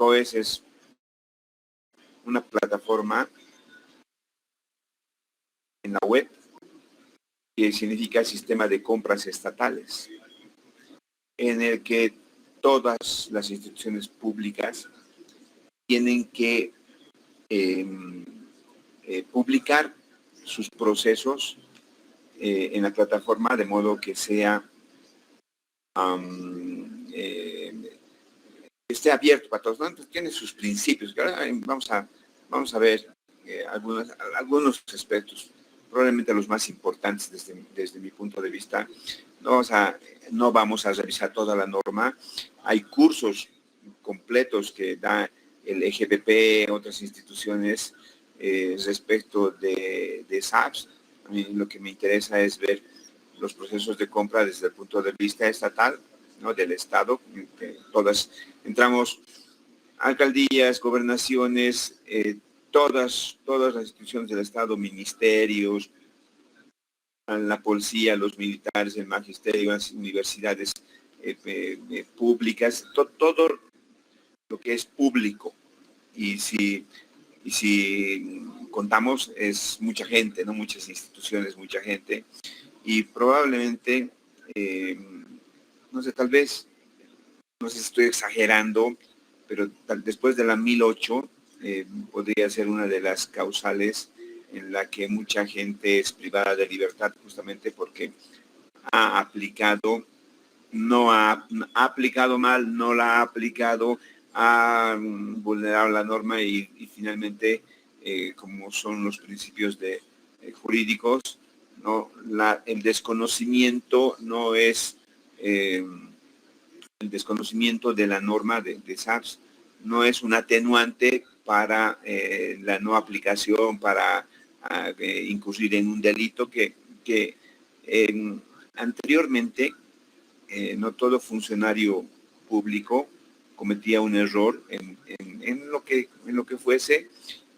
COES es una plataforma en la web que significa Sistema de Compras Estatales, en el que todas las instituciones públicas tienen que publicar sus procesos en la plataforma, de modo que sea esté abierto para todos, ¿no? Entonces tiene sus principios. Ahora vamos a ver algunos aspectos, probablemente los más importantes desde mi punto de vista. No vamos a revisar toda la norma. Hay cursos completos que da el EGPP, otras instituciones respecto de SAPS. A mí lo que me interesa es ver los procesos de compra desde el punto de vista estatal, ¿no? Del Estado, que todas entramos, alcaldías, gobernaciones, todas las instituciones del Estado, ministerios, la policía, los militares, el magisterio, las universidades públicas, todo lo que es público. Y si contamos, es mucha gente, ¿no? Muchas instituciones, mucha gente. Y probablemente, no sé, tal vez, no sé si estoy exagerando, pero después de la 1008 podría ser una de las causales en la que mucha gente es privada de libertad, justamente porque ha aplicado, ha aplicado mal, no la ha aplicado, ha vulnerado la norma y finalmente, como son los principios jurídicos, ¿no? El desconocimiento no es el desconocimiento de la norma de SAPS, no es un atenuante para la no aplicación, para incurrir en un delito que anteriormente no todo funcionario público cometía un error en lo que fuese,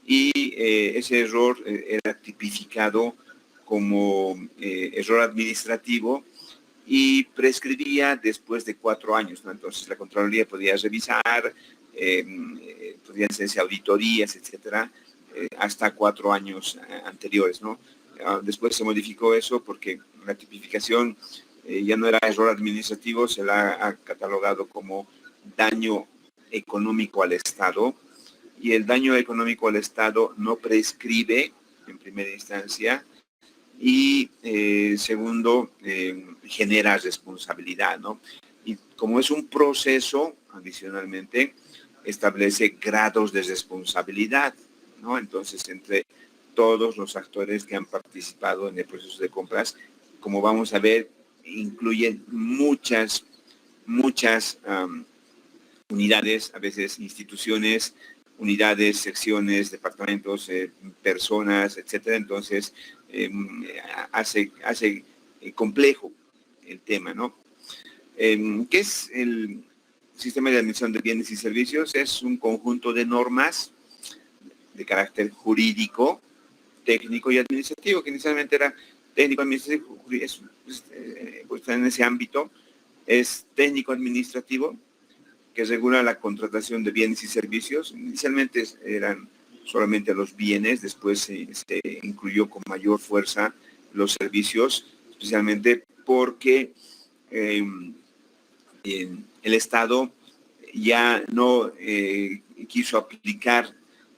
y ese error era tipificado como error administrativo y prescribía después de 4 años, ¿no? Entonces la Contraloría podía revisar, podían hacerse auditorías, etcétera, hasta 4 años anteriores, ¿no? Después se modificó eso porque la tipificación ya no era error administrativo, se la ha catalogado como daño económico al Estado, y el daño económico al Estado no prescribe en primera instancia, y segundo, genera responsabilidad, ¿no? Y como es un proceso, adicionalmente, establece grados de responsabilidad, ¿no? Entonces, entre todos los actores que han participado en el proceso de compras, como vamos a ver, incluyen muchas unidades, a veces instituciones, unidades, secciones, departamentos, personas, etcétera. Entonces, hace complejo el tema, ¿no? ¿Qué es el sistema de administración de bienes y servicios? Es un conjunto de normas de carácter jurídico, técnico y administrativo, que inicialmente era técnico-administrativo, pues en ese ámbito es técnico-administrativo, que regula la contratación de bienes y servicios. Inicialmente eran solamente los bienes, después se incluyó con mayor fuerza los servicios, especialmente porque el Estado ya no quiso aplicar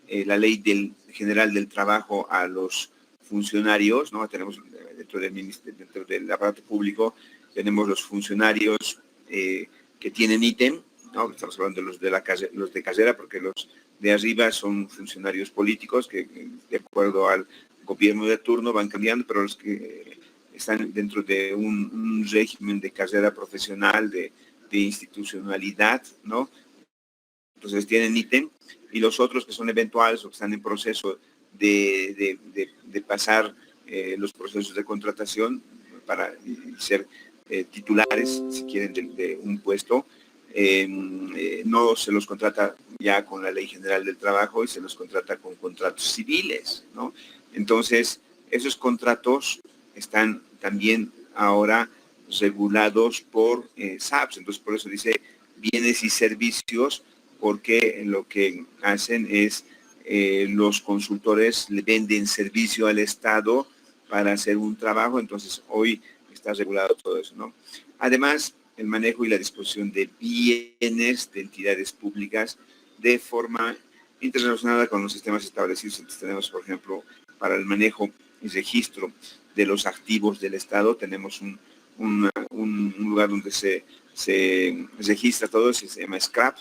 la ley general del trabajo a los funcionarios, ¿no? Tenemos dentro del aparato público, tenemos los funcionarios que tienen ítem, ¿no? Estamos hablando de los de carrera, porque los de arriba son funcionarios políticos que, de acuerdo al gobierno de turno, van cambiando, pero los que están dentro de un régimen de carrera profesional, de institucionalidad, ¿no? Entonces tienen ítem, y los otros que son eventuales o que están en proceso de pasar los procesos de contratación para ser titulares, si quieren, de un puesto, no se los contrata ya con la Ley General del Trabajo y se los contrata con contratos civiles, ¿no? Entonces, esos contratos están también ahora regulados por SAPS. Entonces, por eso dice bienes y servicios porque lo que hacen es los consultores le venden servicio al Estado para hacer un trabajo, entonces hoy está regulado todo eso, ¿no? Además, el manejo y la disposición de bienes de entidades públicas de forma interrelacionada con los sistemas establecidos. Entonces tenemos, por ejemplo, para el manejo y registro de los activos del Estado, tenemos un lugar donde se registra todo, se llama SCRAP,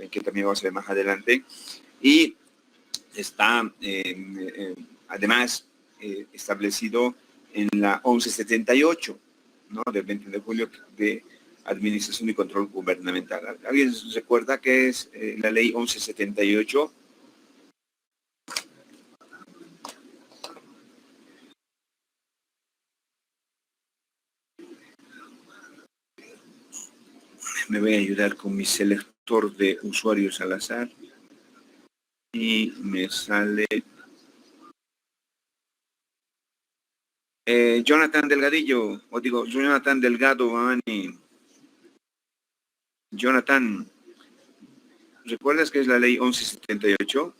que también vamos a ver más adelante, y está además establecido en la 1178, ¿no? Del 20 de julio de Administración y Control Gubernamental. ¿Alguien recuerda qué es la ley 1178? Me voy a ayudar con mi selector de usuarios al azar y me sale Jonathan Delgadillo, o digo Jonathan Delgado, Ani. Jonathan, ¿recuerdas qué es la ley 1178?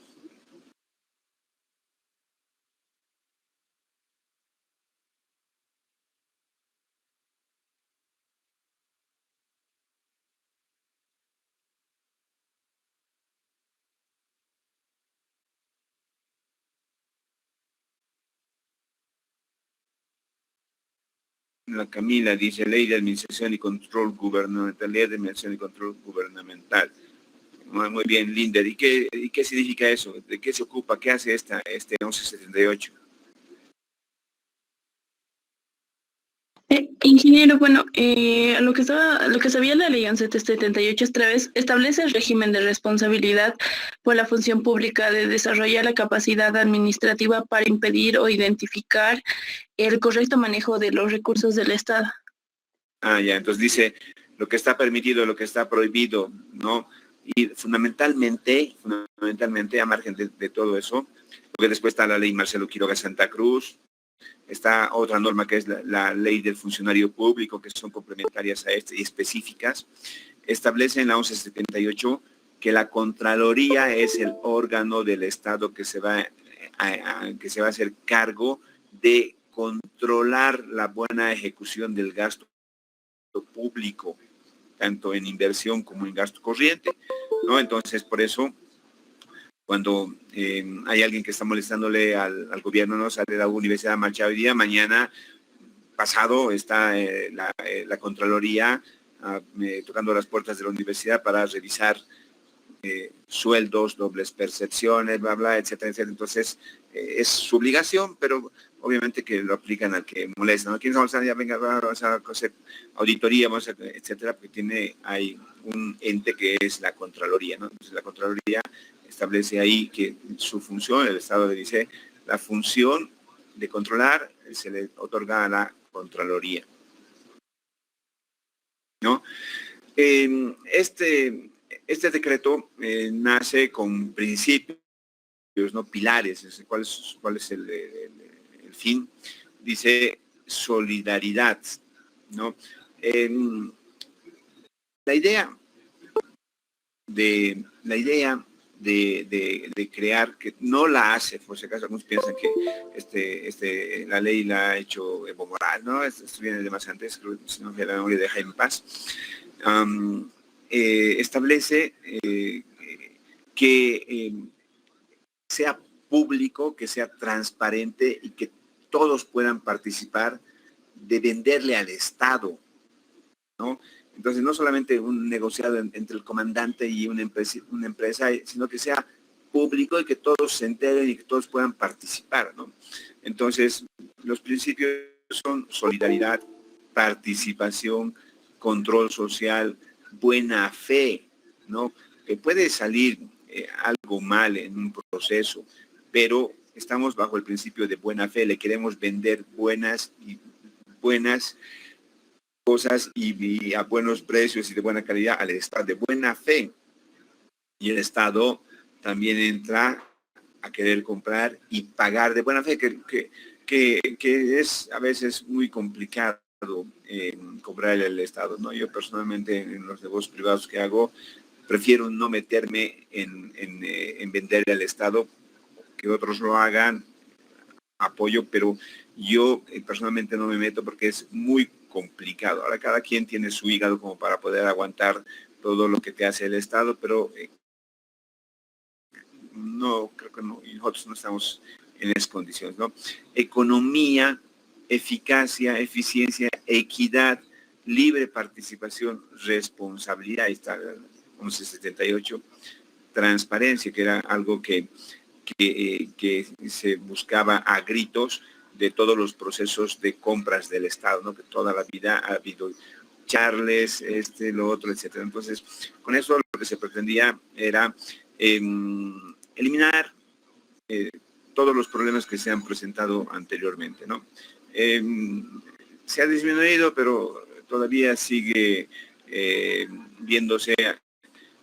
La Camila dice, ley de administración y control gubernamental, ley de administración y control gubernamental. Muy bien, Linder. ¿Y qué significa eso? ¿De qué se ocupa? ¿Qué hace este 1178? Ingeniero, bueno, lo que sabía la ley 1178 esta vez establece el régimen de responsabilidad por la función pública de desarrollar la capacidad administrativa para impedir o identificar el correcto manejo de los recursos del Estado. Ah, ya, entonces dice lo que está permitido, lo que está prohibido, ¿no? Y fundamentalmente, a margen de todo eso, porque después está la ley Marcelo Quiroga Santa Cruz, está otra norma que es la ley del funcionario público, que son complementarias a este y específicas. Establece en la 1178 que la Contraloría es el órgano del Estado que se va a hacer cargo de controlar la buena ejecución del gasto público, tanto en inversión como en gasto corriente, ¿no? Entonces, por eso, cuando hay alguien que está molestándole al gobierno, no sale la Universidad Marcha hoy día, mañana pasado está la Contraloría tocando las puertas de la universidad para revisar sueldos, dobles percepciones, bla, bla, etcétera, etcétera. Entonces, es su obligación, pero obviamente que lo aplican al que molesta, ¿no? ¿Quién vamos a ya venga, vamos a hacer auditoría, vamos a, etcétera? Porque hay un ente que es la Contraloría, ¿no? Entonces, la Contraloría establece ahí que su función, el Estado le dice, la función de controlar se le otorga a la Contraloría, ¿no? Este decreto nace con principios, ¿no? Pilares. ¿Cuál es el fin? Dice solidaridad, ¿no? La idea de crear, que no la hace, por si acaso algunos piensan que la ley la ha hecho Evo Morales, ¿no? Esto viene de más antes, creo, si no me la memoria de Jaime Paz. Establece que sea público, que sea transparente y que todos puedan participar de venderle al Estado, ¿no? Entonces, no solamente un negociado entre el comandante y una empresa, sino que sea público y que todos se enteren y que todos puedan participar, ¿no? Entonces, los principios son solidaridad, participación, control social, buena fe, ¿no? Que puede salir algo mal en un proceso, pero estamos bajo el principio de buena fe, le queremos vender buenas cosas y a buenos precios y de buena calidad al Estado, de buena fe. Y el Estado también entra a querer comprar y pagar de buena fe, que es a veces muy complicado cobrar el Estado, ¿no? Yo personalmente en los negocios privados que hago, prefiero no meterme en vender al Estado, que otros lo hagan, apoyo, pero yo personalmente no me meto porque es muy complicado. Ahora cada quien tiene su hígado como para poder aguantar todo lo que te hace el Estado, pero no, creo que no, y nosotros no estamos en esas condiciones, ¿no? Economía, eficacia, eficiencia, equidad, libre participación, responsabilidad, ahí está 1178, transparencia, que era algo que se buscaba a gritos de todos los procesos de compras del Estado, ¿no? Que toda la vida ha habido charles, lo otro, etcétera. Entonces, con eso lo que se pretendía era eliminar todos los problemas que se han presentado anteriormente, ¿no? Se ha disminuido, pero todavía sigue viéndose,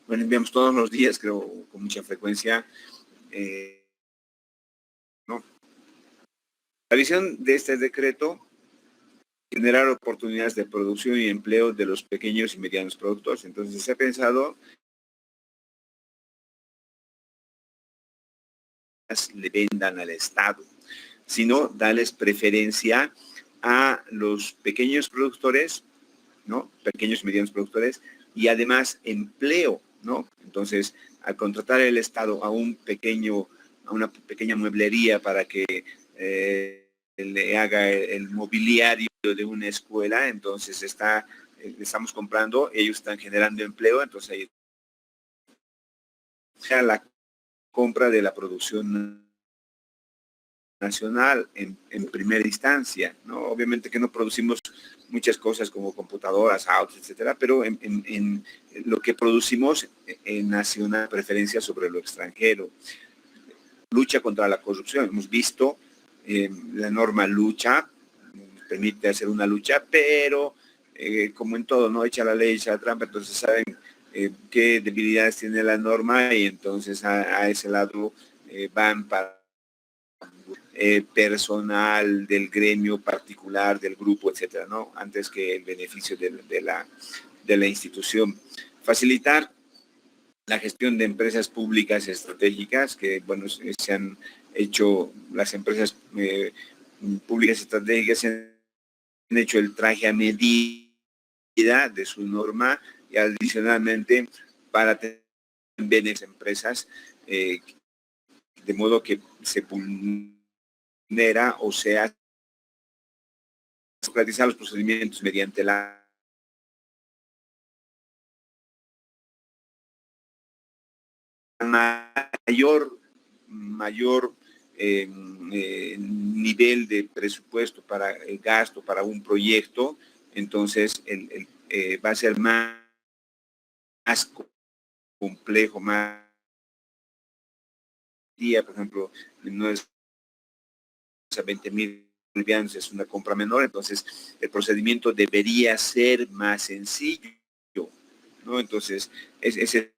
bueno, vemos todos los días, creo, con mucha frecuencia, ¿no? La visión de este decreto, generar oportunidades de producción y empleo de los pequeños y medianos productores. Entonces se ha pensado le vendan al Estado, sino darles preferencia a los pequeños productores, ¿no? Pequeños y medianos productores, y además empleo, ¿no? Entonces, al contratar el Estado a una pequeña mueblería para que le haga el mobiliario de una escuela, entonces le estamos comprando, ellos están generando empleo, entonces ahí sea la compra de la producción nacional en primera instancia, ¿no? Obviamente que no producimos muchas cosas como computadoras, autos, etcétera, pero en lo que producimos nace una preferencia sobre lo extranjero. Lucha contra la corrupción, hemos visto la norma lucha, permite hacer una lucha, pero como en todo, ¿no? Echa la ley, echa la trampa, entonces saben qué debilidades tiene la norma y entonces a ese lado van para personal del gremio particular, del grupo, etcétera, ¿no? Antes que el beneficio de la institución. Facilitar la gestión de empresas públicas estratégicas, que, bueno, se han hecho, las empresas públicas estratégicas se han hecho el traje a medida de su norma y adicionalmente para tener beneficios empresas, de modo que se vulnera o sea democratizar los procedimientos mediante la mayor nivel de presupuesto para el gasto para un proyecto, entonces va a ser más complejo, más día, por ejemplo, no es a 20,000 bolivianos, es una compra menor, entonces el procedimiento debería ser más sencillo, ¿no? Entonces, ese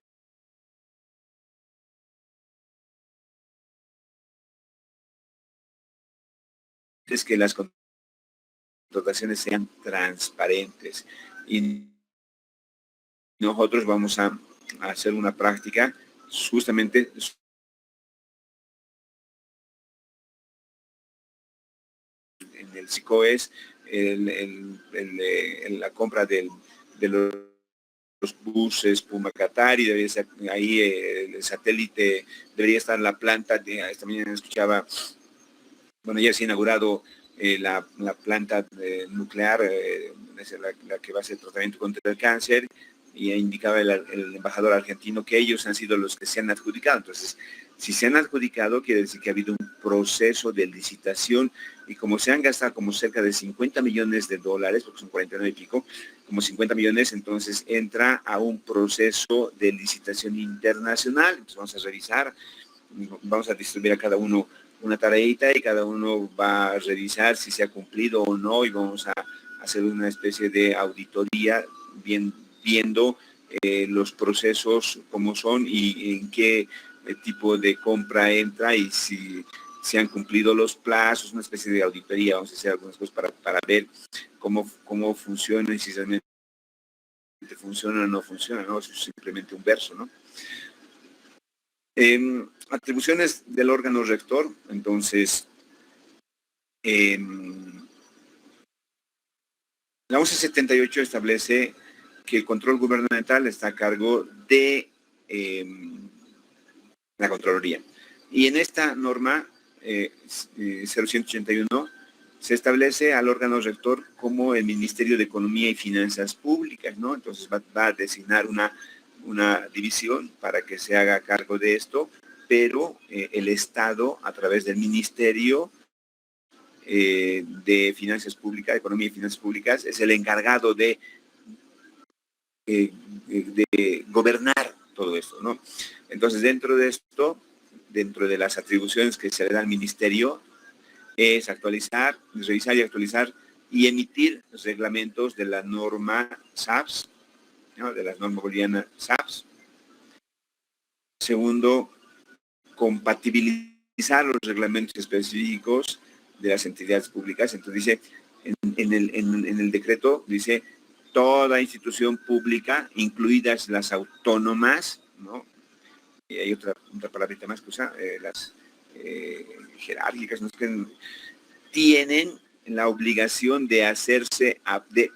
es que las contrataciones sean transparentes y nosotros vamos a hacer una práctica justamente en el SICOES, la compra de los buses Puma Qatar y debería estar ahí el satélite, debería estar la planta, esta mañana escuchaba, bueno, ya se ha inaugurado la planta nuclear, la que va a hacer tratamiento contra el cáncer, y indicaba el embajador argentino que ellos han sido los que se han adjudicado. Entonces, si se han adjudicado, quiere decir que ha habido un proceso de licitación y como se han gastado como cerca de 50 millones de dólares, porque son 49 y pico, como 50 millones, entonces entra a un proceso de licitación internacional. Entonces vamos a revisar, vamos a distribuir a cada uno una tareita y cada uno va a revisar si se ha cumplido o no y vamos a hacer una especie de auditoría viendo los procesos como son y en qué tipo de compra entra y si se han cumplido los plazos, una especie de auditoría, vamos a hacer algunas cosas para ver cómo funciona y si realmente funciona o no funciona, ¿no? Eso es simplemente un verso, ¿no? Atribuciones del órgano rector, entonces, la 1178 establece que el control gubernamental está a cargo de la Contraloría. Y en esta norma 0181 se establece al órgano rector como el Ministerio de Economía y Finanzas Públicas, ¿no? Entonces va a designar una división para que se haga cargo de esto, pero el Estado, a través del Ministerio de Finanzas Públicas, Economía y Finanzas Públicas, es el encargado de gobernar todo esto, ¿no? Entonces, dentro de esto, dentro de las atribuciones que se le da al Ministerio, es actualizar, revisar y actualizar y emitir los reglamentos de la norma SAPS, ¿no? De la norma boliviana SAPS. Segundo, compatibilizar los reglamentos específicos de las entidades públicas. Entonces dice, en el decreto dice, toda institución pública, incluidas las autónomas, ¿no? Y hay otra palabrita más que usa, las jerárquicas, ¿no? Que tienen la obligación de hacerse,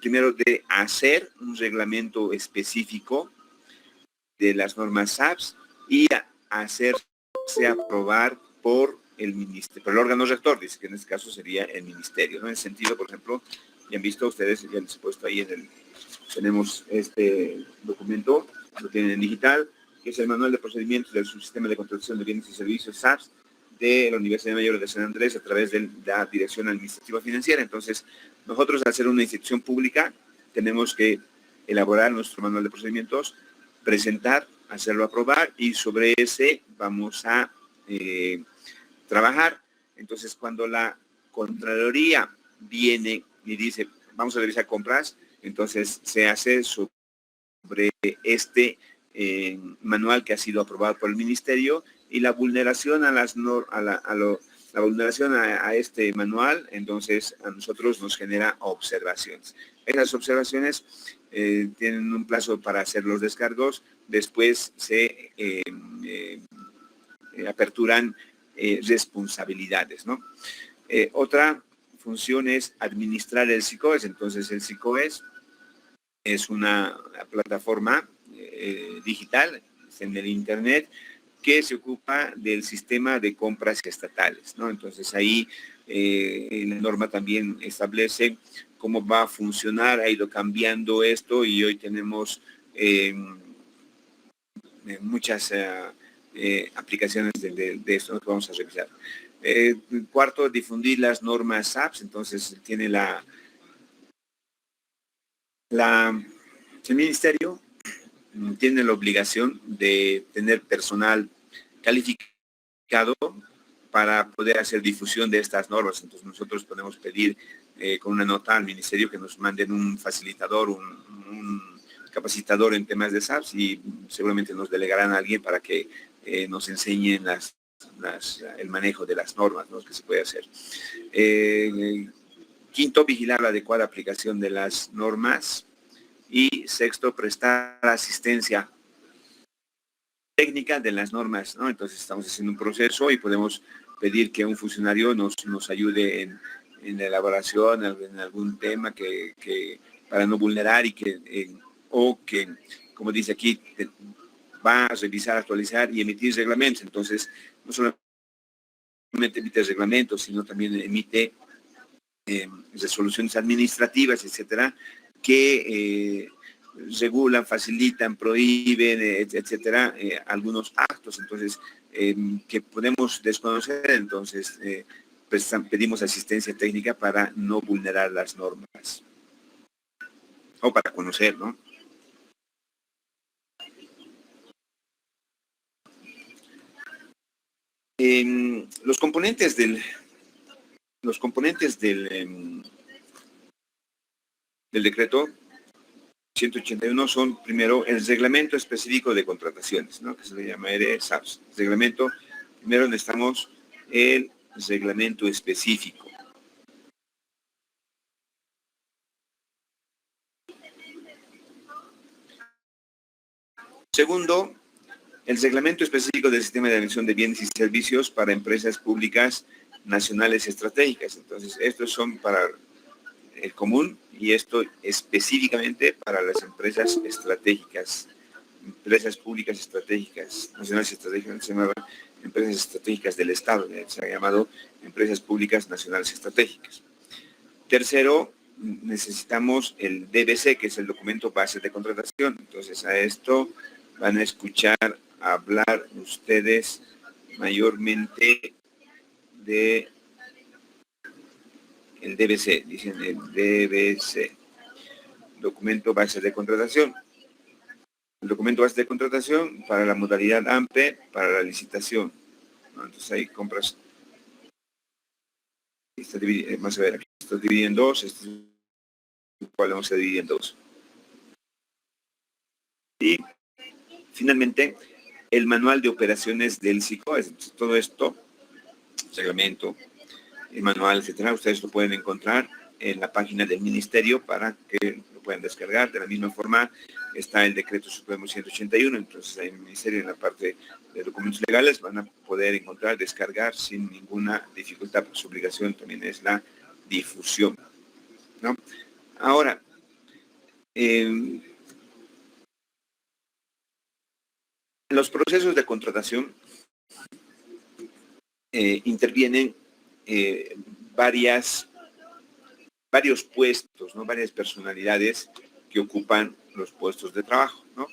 primero de hacer un reglamento específico de las normas SAPS y hacerse aprobar por el ministerio, por el órgano rector, dice que en este caso sería el ministerio, ¿no? En ese sentido, por ejemplo, ya han visto ustedes, ya les he puesto ahí tenemos este documento, lo tienen en digital, que es el manual de procedimientos del subsistema de contratación de bienes y servicios SAPS de la Universidad Mayor de San Andrés a través de la Dirección Administrativa Financiera. Entonces, nosotros al ser una institución pública, tenemos que elaborar nuestro manual de procedimientos, presentar, hacerlo aprobar y sobre ese vamos a trabajar. Entonces, cuando la Contraloría viene y dice, vamos a revisar compras, entonces se hace sobre este manual que ha sido aprobado por el Ministerio y la vulneración la vulneración a este manual, entonces a nosotros nos genera observaciones. Esas observaciones tienen un plazo para hacer los descargos, después se aperturan responsabilidades, ¿no? Otra función es administrar el SICOES. Entonces el SICOES es una plataforma digital en el internet que se ocupa del sistema de compras estatales, ¿no? Entonces ahí la norma también establece cómo va a funcionar, ha ido cambiando esto y hoy tenemos muchas aplicaciones de esto que vamos a revisar. Cuarto, difundir las normas SAPS. Entonces tiene el ministerio tiene la obligación de tener personal calificado para poder hacer difusión de estas normas. Entonces nosotros podemos pedir con una nota al ministerio que nos manden un facilitador, un capacitador en temas de SAPS y seguramente nos delegarán a alguien para que nos enseñen el manejo de las normas, ¿no? Que se puede hacer. Quinto, vigilar la adecuada aplicación de las normas. Y sexto, prestar asistencia técnica de las normas, ¿no? Entonces estamos haciendo un proceso y podemos pedir que un funcionario nos ayude en la elaboración, en algún tema para no vulnerar y o que, como dice aquí, va a revisar, actualizar y emitir reglamentos. Entonces, no solamente emite reglamentos, sino también emite resoluciones administrativas, etcétera, que regulan, facilitan, prohíben, etcétera, algunos actos, entonces, que podemos desconocer. Entonces, pedimos asistencia técnica para no vulnerar las normas, o para conocer, ¿no? Los componentes del decreto 181 son, primero, el reglamento específico de contrataciones, ¿no? Que se le llama SAPS. Reglamento, primero necesitamos el reglamento específico. Segundo, el reglamento específico del sistema de emisión de bienes y servicios para empresas públicas nacionales estratégicas. Entonces, estos son para el común y esto específicamente para las empresas estratégicas, empresas públicas estratégicas, nacionales estratégicas, se llamaban empresas estratégicas del Estado, se ha llamado empresas públicas nacionales estratégicas. Tercero, necesitamos el DBC, que es el documento base de contratación. Entonces, a esto van a escuchar hablar ustedes mayormente de el DBC, dicen el DBC, documento base de contratación. El documento base de contratación para la modalidad AMPE, para la licitación, ¿no? Entonces ahí compras, vamos a ver, aquí está dividido en dos, este es el cual vamos a dividir en dos. Y finalmente, el manual de operaciones del SICO, todo esto, reglamento, el manual, etcétera, ustedes lo pueden encontrar en la página del Ministerio para que lo puedan descargar. De la misma forma está el Decreto Supremo 181, entonces ahí en el Ministerio, en la parte de documentos legales, van a poder encontrar, descargar sin ninguna dificultad, porque su obligación también es la difusión, ¿no? Ahora, los procesos de contratación intervienen varios puestos, ¿no? Varias personalidades que ocupan los puestos de trabajo, ¿no?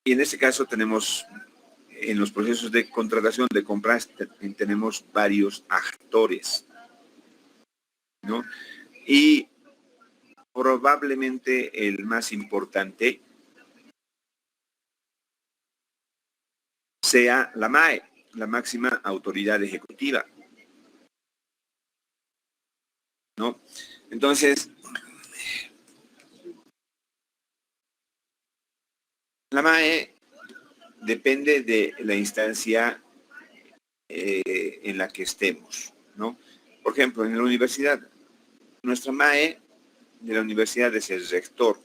Y en este caso tenemos, en los procesos de contratación de compras, tenemos varios actores, ¿no? Y probablemente el más importante sea la MAE, la máxima autoridad ejecutiva, ¿no? Entonces, la MAE depende de la instancia en la que estemos, ¿no? Por ejemplo, en la universidad, nuestra MAE de la universidad es el rector,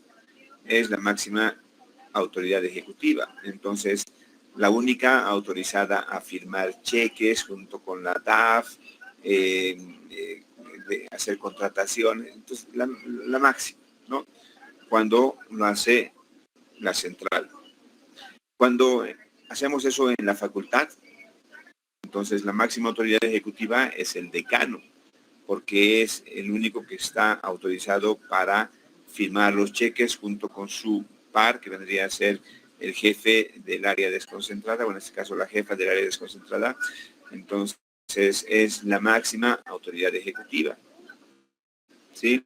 es la máxima autoridad ejecutiva. Entonces, la única autorizada a firmar cheques junto con la DAF, de hacer contrataciones, entonces la máxima, ¿no? Cuando lo hace la central. Cuando hacemos eso en la facultad, entonces la máxima autoridad ejecutiva es el decano, porque es el único que está autorizado para firmar los cheques junto con su par, que vendría a ser el jefe del área desconcentrada, o en este caso la jefa del área desconcentrada. Entonces es la máxima autoridad ejecutiva, ¿sí?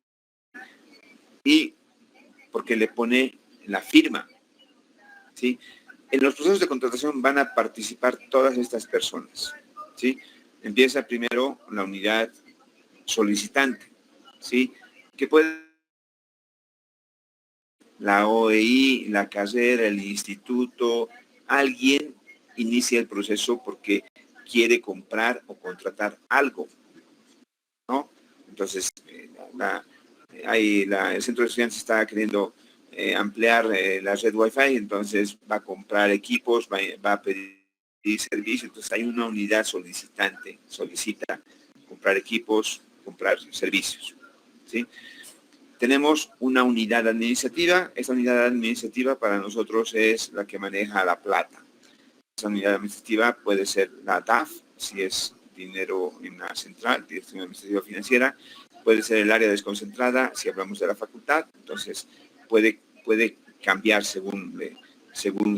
Y porque le pone la firma, ¿sí? En los procesos de contratación van a participar todas estas personas, ¿sí? Empieza primero la unidad solicitante, ¿sí? Que puede la OEI, la carrera, el instituto, alguien inicia el proceso porque quiere comprar o contratar algo, ¿no? Entonces, el centro de estudiantes está queriendo ampliar la red Wi-Fi, entonces va a comprar equipos, va a pedir servicios, entonces hay una unidad solicitante, solicita comprar equipos, comprar servicios, ¿sí? Tenemos una unidad administrativa. Esta unidad administrativa para nosotros es la que maneja la plata. Esa unidad administrativa puede ser la DAF, si es dinero en la central, Dirección Administrativa Financiera. Puede ser el área desconcentrada, si hablamos de la facultad. Entonces, puede cambiar según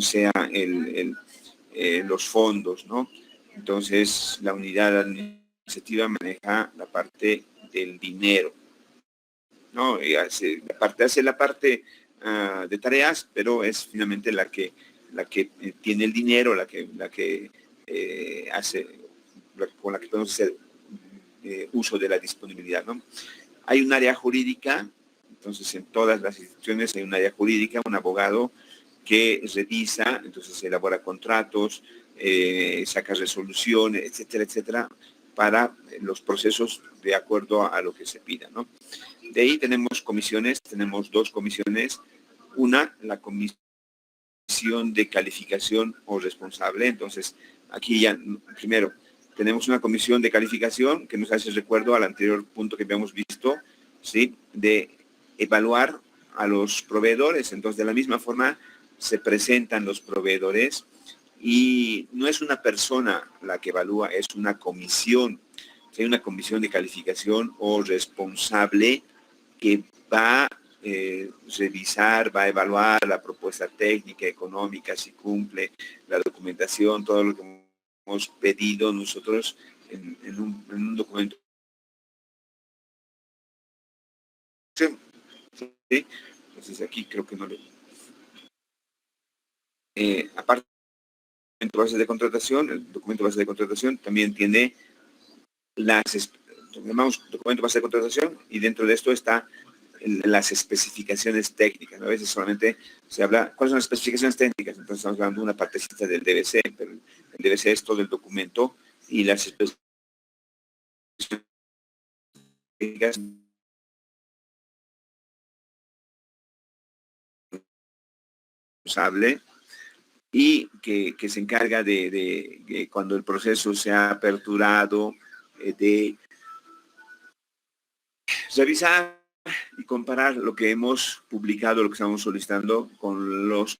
sea los fondos, ¿no? Entonces, la unidad administrativa maneja la parte del dinero, ¿no? Y hace la parte de tareas, pero es finalmente la que tiene el dinero, con la que podemos hacer uso de la disponibilidad, ¿no? Hay un área jurídica, entonces en todas las instituciones hay un área jurídica, un abogado que revisa, entonces elabora contratos, saca resoluciones, etcétera, etcétera, para los procesos de acuerdo a lo que se pida, ¿no? De ahí tenemos comisiones, tenemos dos comisiones. Una, la comisión comisión de calificación o responsable. Entonces, aquí ya, primero, tenemos una comisión de calificación que nos hace recuerdo al anterior punto que habíamos visto, ¿sí? De evaluar a los proveedores. Entonces, de la misma forma, se presentan los proveedores y no es una persona la que evalúa, es una comisión. Hay una comisión de calificación o responsable que va a revisar, va a evaluar la propuesta técnica, económica, si cumple la documentación, todo lo que hemos pedido nosotros en un documento. ¿Sí? Entonces aquí creo que no le... aparte del documento base de contratación, el documento base de contratación también tiene llamamos documento base de contratación y dentro de esto está las especificaciones técnicas. A veces solamente se habla, ¿cuáles son las especificaciones técnicas? Entonces estamos hablando de una partecita del DBC, pero el DBC es todo el documento y las especificaciones técnicas responsable y que se encarga de cuando el proceso se ha aperturado, de revisar y comparar lo que hemos publicado, lo que estamos solicitando con los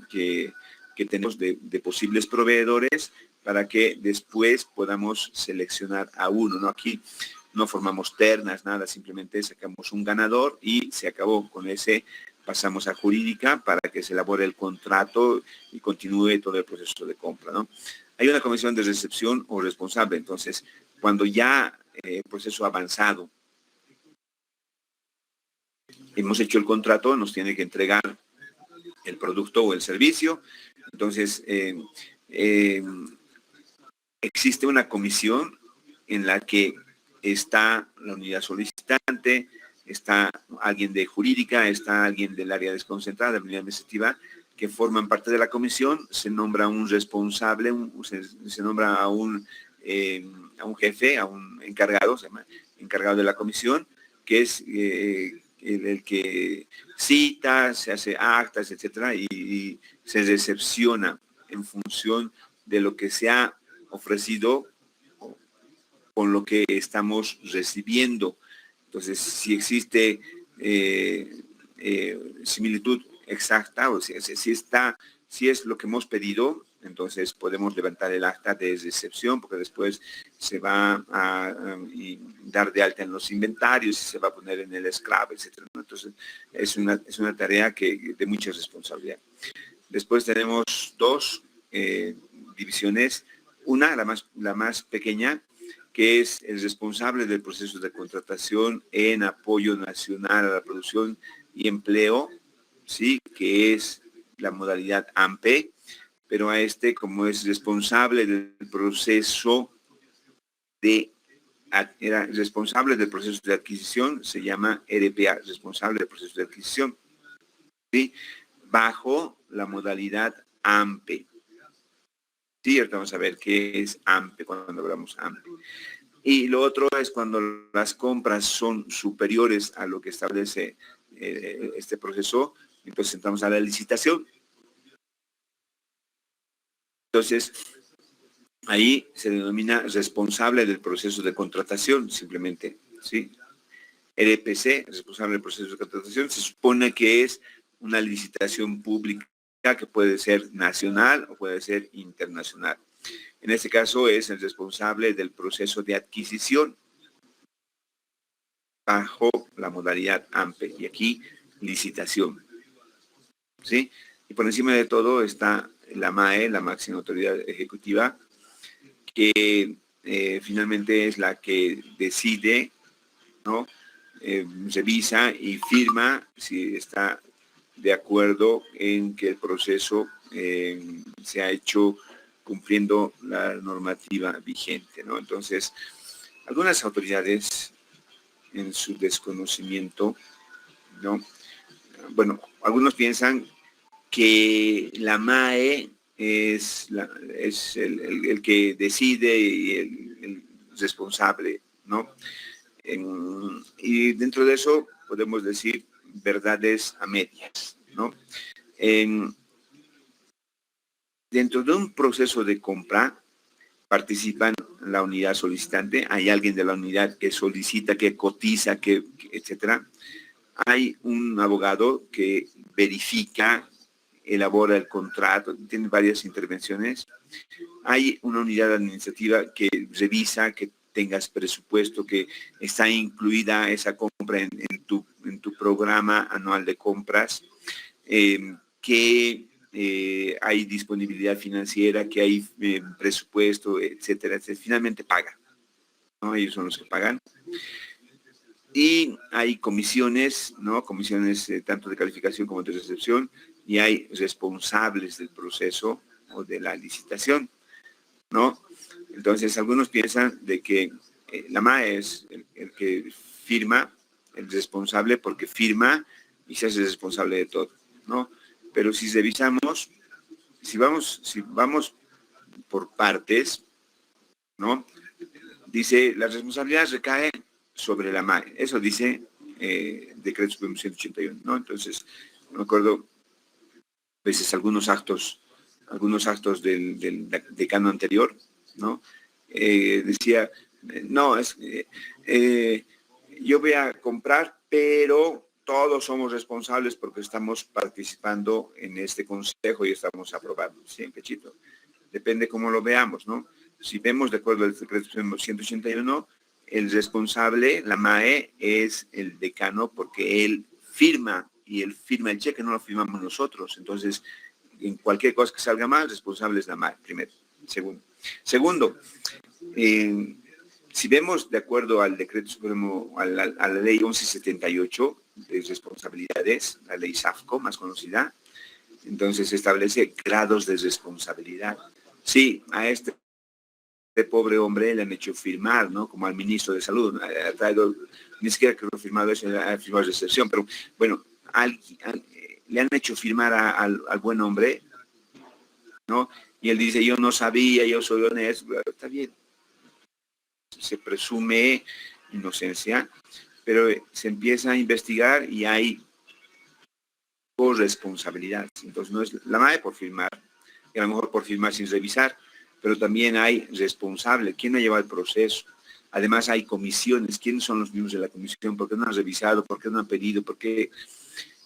que tenemos de posibles proveedores para que después podamos seleccionar a uno, ¿no? Aquí no formamos ternas, nada, simplemente sacamos un ganador y se acabó. Con ese pasamos a jurídica para que se elabore el contrato y continúe todo el proceso de compra, ¿no? Hay una comisión de recepción o responsable, entonces, cuando ya el proceso ha avanzado, hemos hecho el contrato, nos tiene que entregar el producto o el servicio. Entonces, existe una comisión en la que está la unidad solicitante, está alguien de jurídica, está alguien del área desconcentrada, de la unidad administrativa, que forman parte de la comisión. Se nombra un responsable, se nombra a un jefe, a un encargado, se llama encargado de la comisión, que es el que cita, se hace actas, etcétera, y se recepciona en función de lo que se ha ofrecido con lo que estamos recibiendo. Entonces, si existe similitud exacta, o sea, si es lo que hemos pedido, entonces podemos levantar el acta de recepción, porque después se va a dar de alta en los inventarios, y se va a poner en el scrap, etcétera. Entonces, es una tarea de mucha responsabilidad. Después tenemos dos divisiones. Una, la más pequeña, que es el responsable del proceso de contratación en apoyo nacional a la producción y empleo, ¿sí? Que es la modalidad AMPE, pero a como es responsable del proceso era responsable del proceso de adquisición, se llama RPA, responsable del proceso de adquisición, ¿sí? Bajo la modalidad AMPE. Sí, ahorita vamos a ver qué es AMPE cuando hablamos AMPE. Y lo otro es cuando las compras son superiores a lo que establece este proceso, entonces entramos a la licitación. Entonces, ahí se denomina responsable del proceso de contratación, simplemente, ¿sí? RPC, responsable del proceso de contratación, se supone que es una licitación pública que puede ser nacional o puede ser internacional. En este caso es el responsable del proceso de adquisición bajo la modalidad AMPE y aquí licitación, ¿sí? Y por encima de todo está la MAE, la máxima autoridad ejecutiva, que finalmente es la que decide, ¿no? Revisa y firma si está de acuerdo en que el proceso se ha hecho cumpliendo la normativa vigente, ¿no? Entonces, algunas autoridades en su desconocimiento, ¿no? Bueno, algunos piensan que la MAE es el que decide y el responsable, ¿no? Y dentro de eso podemos decir verdades a medias, ¿no? Dentro de un proceso de compra participan la unidad solicitante, hay alguien de la unidad que solicita, que cotiza, etcétera. Hay un abogado que verifica, elabora el contrato, tiene varias intervenciones. Hay una unidad administrativa que revisa que tengas presupuesto, que está incluida esa compra en tu programa anual de compras, que hay disponibilidad financiera, que hay presupuesto, etcétera, etcétera. Finalmente paga, ¿no? Ellos son los que pagan. Y hay comisiones, ¿no? Comisiones tanto de calificación como de recepción, y hay responsables del proceso o de la licitación, ¿no? Entonces, algunos piensan de que la MAE es el que firma, el responsable porque firma y se hace responsable de todo, ¿no? Pero si revisamos, si vamos por partes, ¿no? Dice, la responsabilidad recae sobre la MAE. Eso dice Decreto Supremo 181, ¿no? Entonces, me acuerdo, a veces algunos actos del decano anterior, ¿no? Decía, no, yo voy a comprar, pero todos somos responsables porque estamos participando en este consejo y estamos aprobando. Sí, pechito. Depende cómo lo veamos, ¿no? Si vemos de acuerdo al decreto 181, el responsable, la MAE, es el decano porque él firma, y él firma el cheque, no lo firmamos nosotros. Entonces, en cualquier cosa que salga mal, responsable es la MAE, primero. Segundo, si vemos de acuerdo al decreto supremo, a la ley 1178 de responsabilidades, la ley SAFCO, más conocida, entonces establece grados de responsabilidad. Sí, a este pobre hombre le han hecho firmar, ¿no? Como al ministro de Salud, ha traído, ni siquiera creo que firmado eso, ha firmado de excepción, pero bueno, le han hecho firmar al buen hombre, ¿no? Y él dice, yo no sabía, yo soy honesto. Está bien, se presume inocencia, pero se empieza a investigar y hay corresponsabilidad. Entonces no es la MAE por firmar, y a lo mejor por firmar sin revisar, pero también hay responsable, ¿quién ha llevado el proceso? Además hay comisiones, ¿quiénes son los miembros de la comisión? ¿Por qué no han revisado? ¿Por qué no han pedido? ¿Por qué?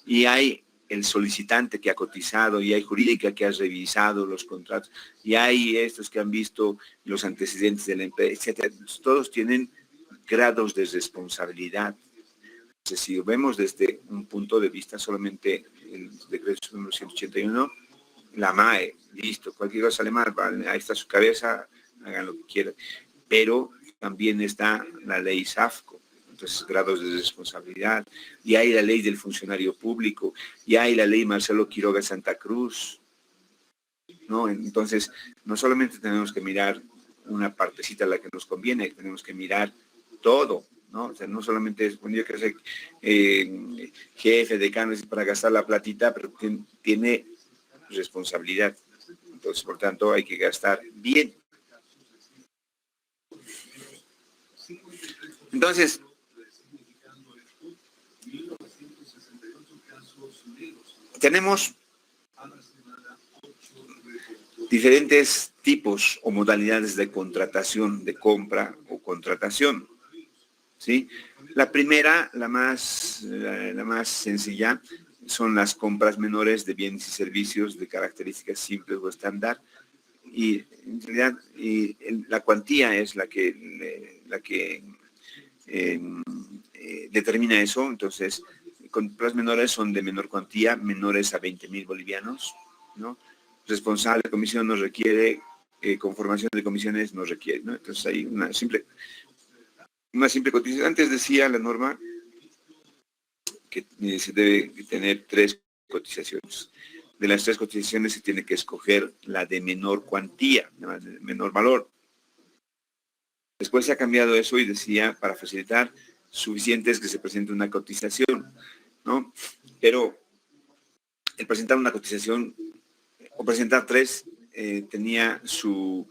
Y hay el solicitante que ha cotizado, y hay jurídica que ha revisado los contratos, y hay estos que han visto los antecedentes de la empresa, etcétera. Todos tienen grados de responsabilidad. Entonces, si vemos desde un punto de vista solamente el decreto número 181, la MAE, listo, cualquier cosa sale mal, ahí está su cabeza, hagan lo que quieran. Pero también está la ley SAFCO, entonces grados de responsabilidad, y hay la ley del funcionario público, y hay la ley Marcelo Quiroga Santa Cruz, ¿no? Entonces, no solamente tenemos que mirar una partecita a la que nos conviene, tenemos que mirar todo, ¿no? O sea, no solamente es, bueno, yo quiero ser jefe, decano, para gastar la platita, pero tiene responsabilidad. Entonces, por tanto, hay que gastar bien. Entonces, tenemos diferentes tipos o modalidades de contratación, de compra o contratación, ¿sí? La primera, la más sencilla, son las compras menores de bienes y servicios de características simples o estándar, y en realidad la cuantía es la que determina eso. Entonces, compras menores son de menor cuantía, menores a 20,000 bolivianos, ¿no? Responsable de comisión no requiere, conformación de comisiones no requiere, ¿no? Entonces hay una simple cotización. Antes decía la norma que se debe tener 3 cotizaciones. De las 3 cotizaciones se tiene que escoger la de menor cuantía, de menor valor. Después se ha cambiado eso y decía, para facilitar, suficiente es que se presente una cotización, ¿no? Pero el presentar una cotización o presentar 3 tenía su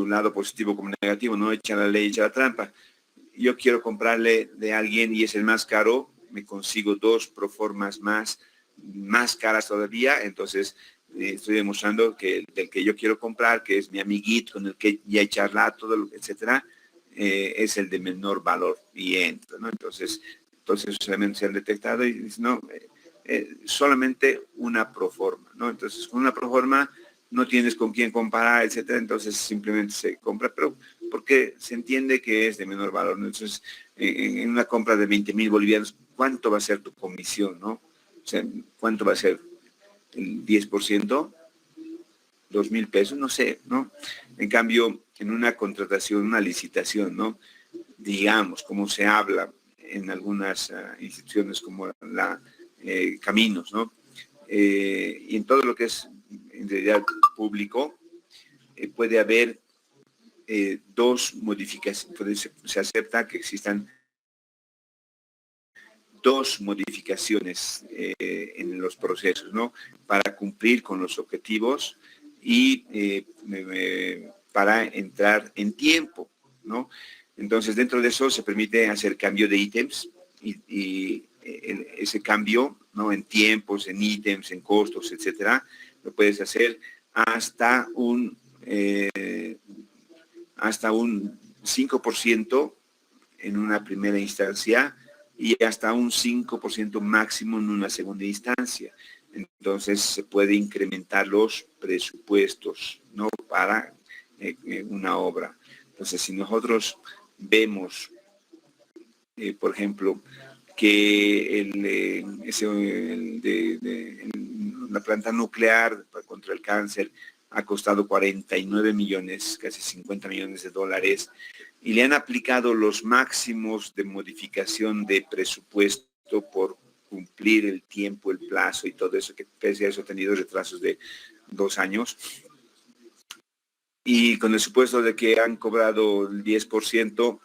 lado positivo como negativo, no echa la ley, echa la trampa. Yo quiero comprarle de alguien y es el más caro, me consigo 2 proformas más más caras todavía, entonces estoy demostrando que del que yo quiero comprar, que es mi amiguito, con el que ya he charlado, todo, etcétera, es el de menor valor y entra, ¿no? Entonces solamente se han detectado y dicen, no, solamente una proforma, ¿no? Entonces, con una proforma no tienes con quién comparar, etcétera, entonces simplemente se compra, pero porque se entiende que es de menor valor, ¿no? Entonces, en una compra de 20,000 bolivianos, ¿cuánto va a ser tu comisión, no? O sea, ¿cuánto va a ser? ¿El 10%? 2,000 pesos, no sé, ¿no? En cambio, en una contratación, una licitación, ¿no? Digamos, como se habla en algunas instituciones como la Caminos, ¿no? Y en todo lo que es en realidad público, puede haber dos modificaciones, se acepta que existan dos modificaciones en los procesos, ¿no? Para cumplir con los objetivos y para entrar en tiempo, ¿no? Entonces, dentro de eso se permite hacer cambio de ítems y ese cambio, ¿no? En tiempos, en ítems, en costos, etcétera, lo puedes hacer hasta un 5% en una primera instancia y hasta un 5% máximo en una segunda instancia. Entonces se puede incrementar los presupuestos, ¿no? Para una obra. Entonces, si nosotros vemos, por ejemplo, que la planta nuclear contra el cáncer ha costado 49 millones, casi 50 millones de dólares, y le han aplicado los máximos de modificación de presupuesto por cumplir el tiempo, el plazo y todo eso, que pese a eso ha tenido retrasos de 2 años. Y con el supuesto de que han cobrado el 10%,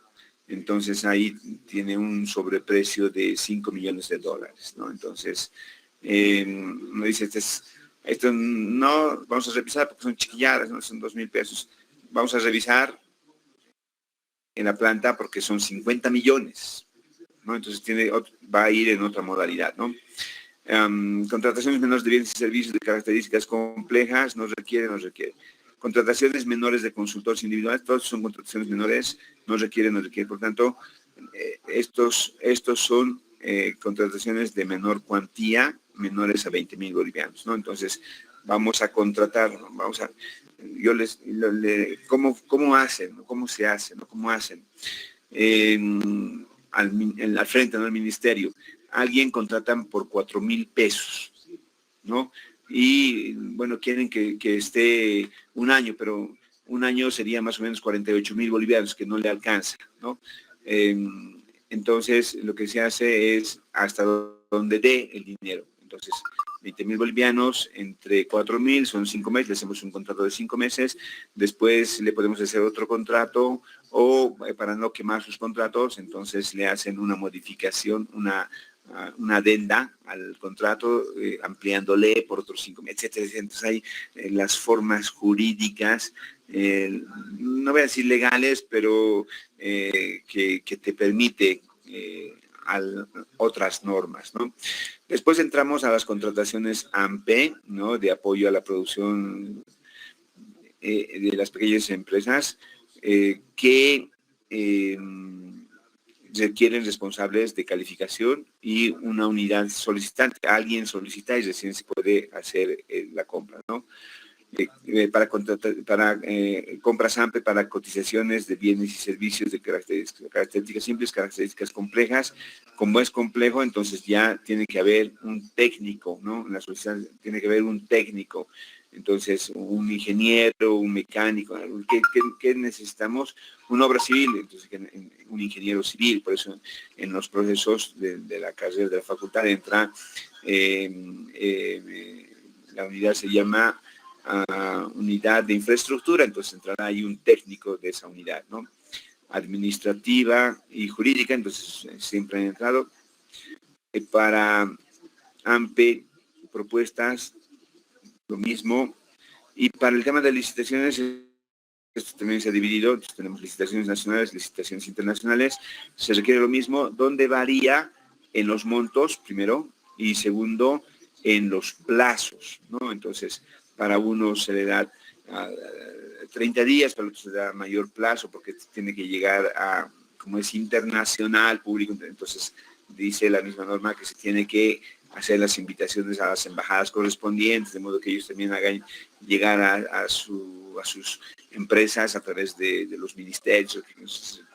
entonces ahí tiene un sobreprecio de 5 millones de dólares, ¿no? Entonces, uno dice, esto no, vamos a revisar porque son chiquilladas, ¿no? Son 2,000 pesos. Vamos a revisar en la planta porque son 50 millones, ¿no? Entonces va a ir en otra modalidad, ¿no? Contrataciones menores de bienes y servicios de características complejas, no requiere. Contrataciones menores de consultores individuales, todos son contrataciones menores, no requiere. Por tanto, estos son contrataciones de menor cuantía, menores a 20,000 bolivianos, ¿no? Entonces, vamos a contratar, ¿cómo hacen? ¿Cómo se hace? ¿No? ¿Cómo hacen? Al frente, ¿no? Del ministerio, alguien contratan por 4,000 pesos, ¿no? Y, bueno, quieren que esté un año, pero un año sería más o menos 48,000 bolivianos, que no le alcanza, ¿no? Entonces, lo que se hace es hasta donde dé el dinero. Entonces, 20,000 bolivianos entre 4,000 son 5 meses, le hacemos un contrato de 5 meses, después le podemos hacer otro contrato o para no quemar sus contratos, entonces le hacen una modificación, una adenda al contrato, ampliándole por otros 5 meses, etcétera. Entonces hay las formas jurídicas, no voy a decir legales, pero que te permite otras normas, ¿no? Después entramos a las contrataciones AMPE, ¿no? De apoyo a la producción de las pequeñas empresas que requieren responsables de calificación y una unidad solicitante. Alguien solicita y recién se puede hacer la compra, ¿no? Para compras AMPE para cotizaciones de bienes y servicios de características simples, características complejas. Como es complejo, entonces ya tiene que haber un técnico, ¿no? En la solicitud tiene que haber un técnico. Entonces, un ingeniero, un mecánico, ¿qué necesitamos? Una obra civil, entonces un ingeniero civil. Por eso en los procesos de la carrera de la facultad entra, la unidad se llama unidad de infraestructura, entonces entrará ahí un técnico de esa unidad, ¿no? Administrativa y jurídica, entonces siempre han entrado. Para AMPE, propuestas, lo mismo. Y para el tema de licitaciones, esto también se ha dividido. Entonces, tenemos licitaciones nacionales, licitaciones internacionales. Se requiere lo mismo, donde varía en los montos, primero, y segundo, en los plazos, ¿no? Entonces, para uno se le da 30 días, para otro se le da mayor plazo porque tiene que llegar a, como es internacional, público, entonces dice la misma norma que se tiene que hacer las invitaciones a las embajadas correspondientes, de modo que ellos también hagan llegar a sus empresas a través de los ministerios, que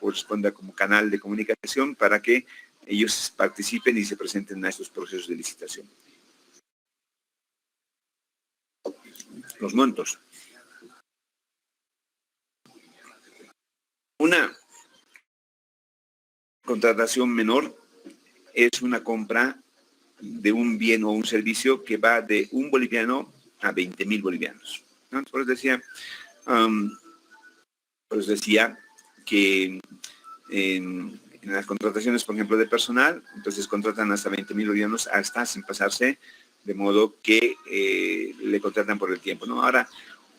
corresponda como canal de comunicación para que ellos participen y se presenten a estos procesos de licitación. Los montos. Una contratación menor es una compra de un bien o un servicio que va de 1 boliviano a 20.000 bolivianos, ¿no? Por eso decía que en las contrataciones, por ejemplo, de personal, entonces contratan hasta 20.000 bolivianos hasta sin pasarse, de modo que le contratan por el tiempo, ¿no? Ahora,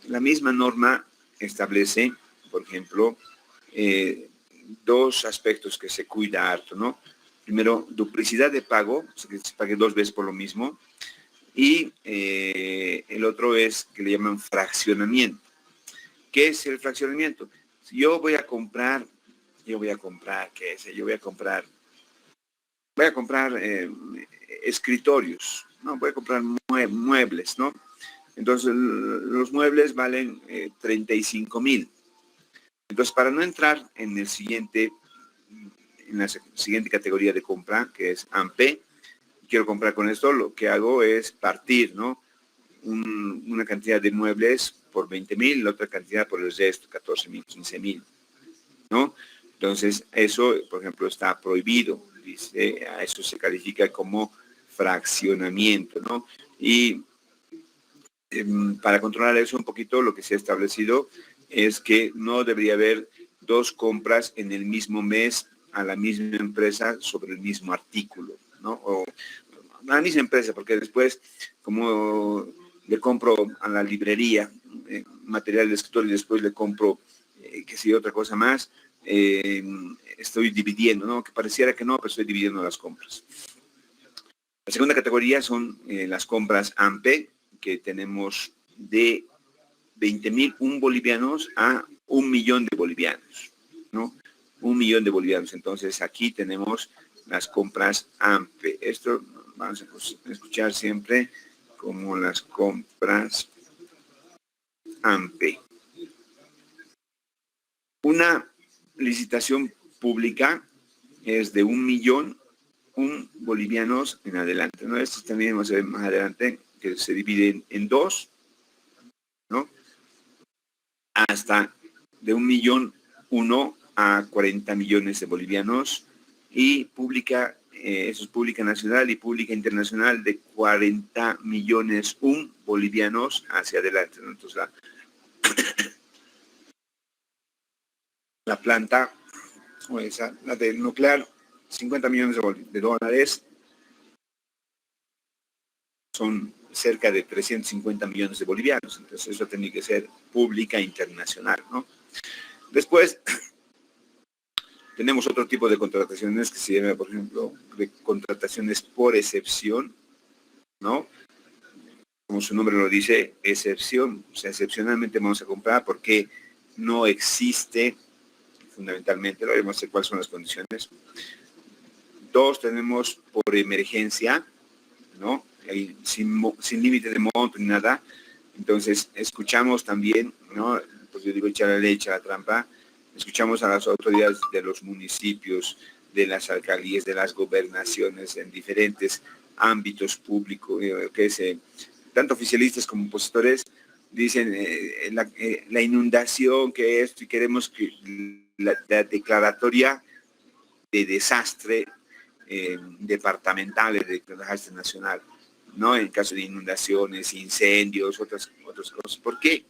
la misma norma establece, por ejemplo, dos aspectos que se cuida harto, ¿no? Primero, duplicidad de pago, o sea, que se pague 2 veces por lo mismo, y el otro es que le llaman fraccionamiento. ¿Qué es el fraccionamiento? Si yo voy a comprar, ¿qué es? Yo voy a comprar escritorios, ¿no? Voy a comprar muebles, ¿no? Entonces, los muebles valen 35.000. Entonces, para no entrar en la siguiente categoría de compra, que es AMPE, quiero comprar con esto, lo que hago es partir, ¿no? Una cantidad de muebles por 20.000, la otra cantidad por el resto, 14.000, 15.000, ¿no? Entonces, eso, por ejemplo, está prohibido. Dice, a eso se califica como fraccionamiento, ¿no? Y para controlar eso un poquito, lo que se ha establecido es que no debería haber 2 compras en el mismo mes a la misma empresa sobre el mismo artículo, ¿no? O a la misma empresa, porque después, como le compro a la librería material de escritorio y después le compro, qué sé yo, otra cosa más, estoy dividiendo, ¿no? Que pareciera que no, pero estoy dividiendo las compras. La segunda categoría son las compras AMPE, que tenemos de 20.000 bolivianos a 1.000.000 de bolivianos, ¿no? 1.000.000 de bolivianos. Entonces, aquí tenemos las compras AMPE. Esto vamos a escuchar siempre como las compras AMPE. Una licitación pública es de 1.000.000 bolivianos en adelante, ¿no? Esto también vamos a ver más adelante, que se dividen en 2, ¿no? Hasta de 1.000.001 a 40 millones de bolivianos, y pública, eso es pública nacional y pública internacional, de 40 millones bolivianos hacia adelante, ¿no? Entonces, la planta, o esa, la del nuclear, 50 millones de dólares, son cerca de 350 millones de bolivianos. Entonces, eso tiene que ser pública internacional, ¿no? Después, tenemos otro tipo de contrataciones que se llama, por ejemplo, de contrataciones por excepción, ¿no? Como su nombre lo dice, excepción. O sea, excepcionalmente vamos a comprar porque no existe, fundamentalmente, lo vamos a ver cuáles son las condiciones. 2, tenemos por emergencia, ¿no? Sin límite de monto ni nada. Entonces, escuchamos también, ¿no? Pues yo digo, echar la ley, echar la trampa. Escuchamos a las autoridades de los municipios, de las alcaldías, de las gobernaciones, en diferentes ámbitos públicos, tanto oficialistas como opositores, dicen la inundación, que esto, y queremos que la declaratoria de desastre departamentales, de desastre nacional, ¿no? En caso de inundaciones, incendios, otras cosas. ¿Por qué?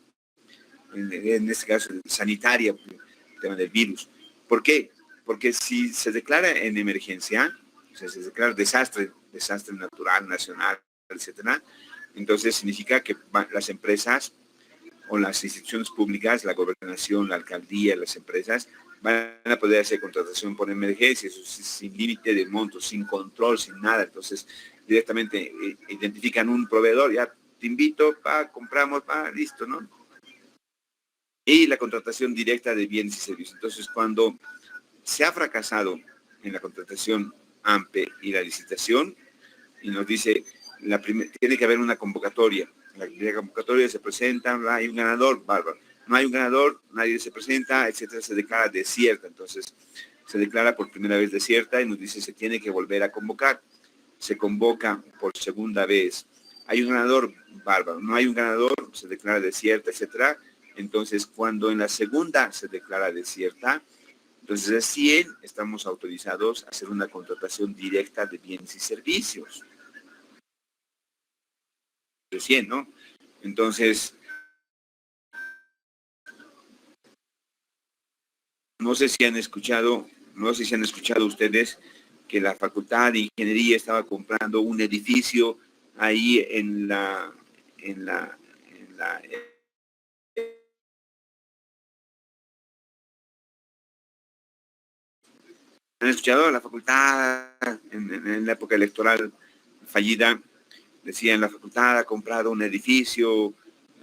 En este caso, sanitaria, el tema del virus. ¿Por qué? Porque si se declara en emergencia, o sea, se declara desastre natural, nacional, etcétera, entonces significa que las empresas o las instituciones públicas, la gobernación, la alcaldía, las empresas, van a poder hacer contratación por emergencia, eso sin límite de monto, sin control, sin nada. Entonces, directamente identifican un proveedor, ya te invito, compramos, listo, ¿no? Y la contratación directa de bienes y servicios. Entonces, cuando se ha fracasado en la contratación AMPE y la licitación, y nos dice, tiene que haber una convocatoria. La convocatoria se presenta, hay un ganador, bárbaro. No hay un ganador, nadie se presenta, etcétera, se declara desierta. Entonces, se declara por primera vez desierta y nos dice, se tiene que volver a convocar. Se convoca por segunda vez. Hay un ganador, bárbaro. No hay un ganador, se declara desierta, etcétera. Entonces, cuando en la segunda se declara desierta, entonces recién estamos autorizados a hacer una contratación directa de bienes y servicios. Recién, ¿no? Entonces, no sé si han escuchado ustedes que la Facultad de Ingeniería estaba comprando un edificio ahí ¿han escuchado? La facultad, en la época electoral fallida, decían, la facultad ha comprado un edificio,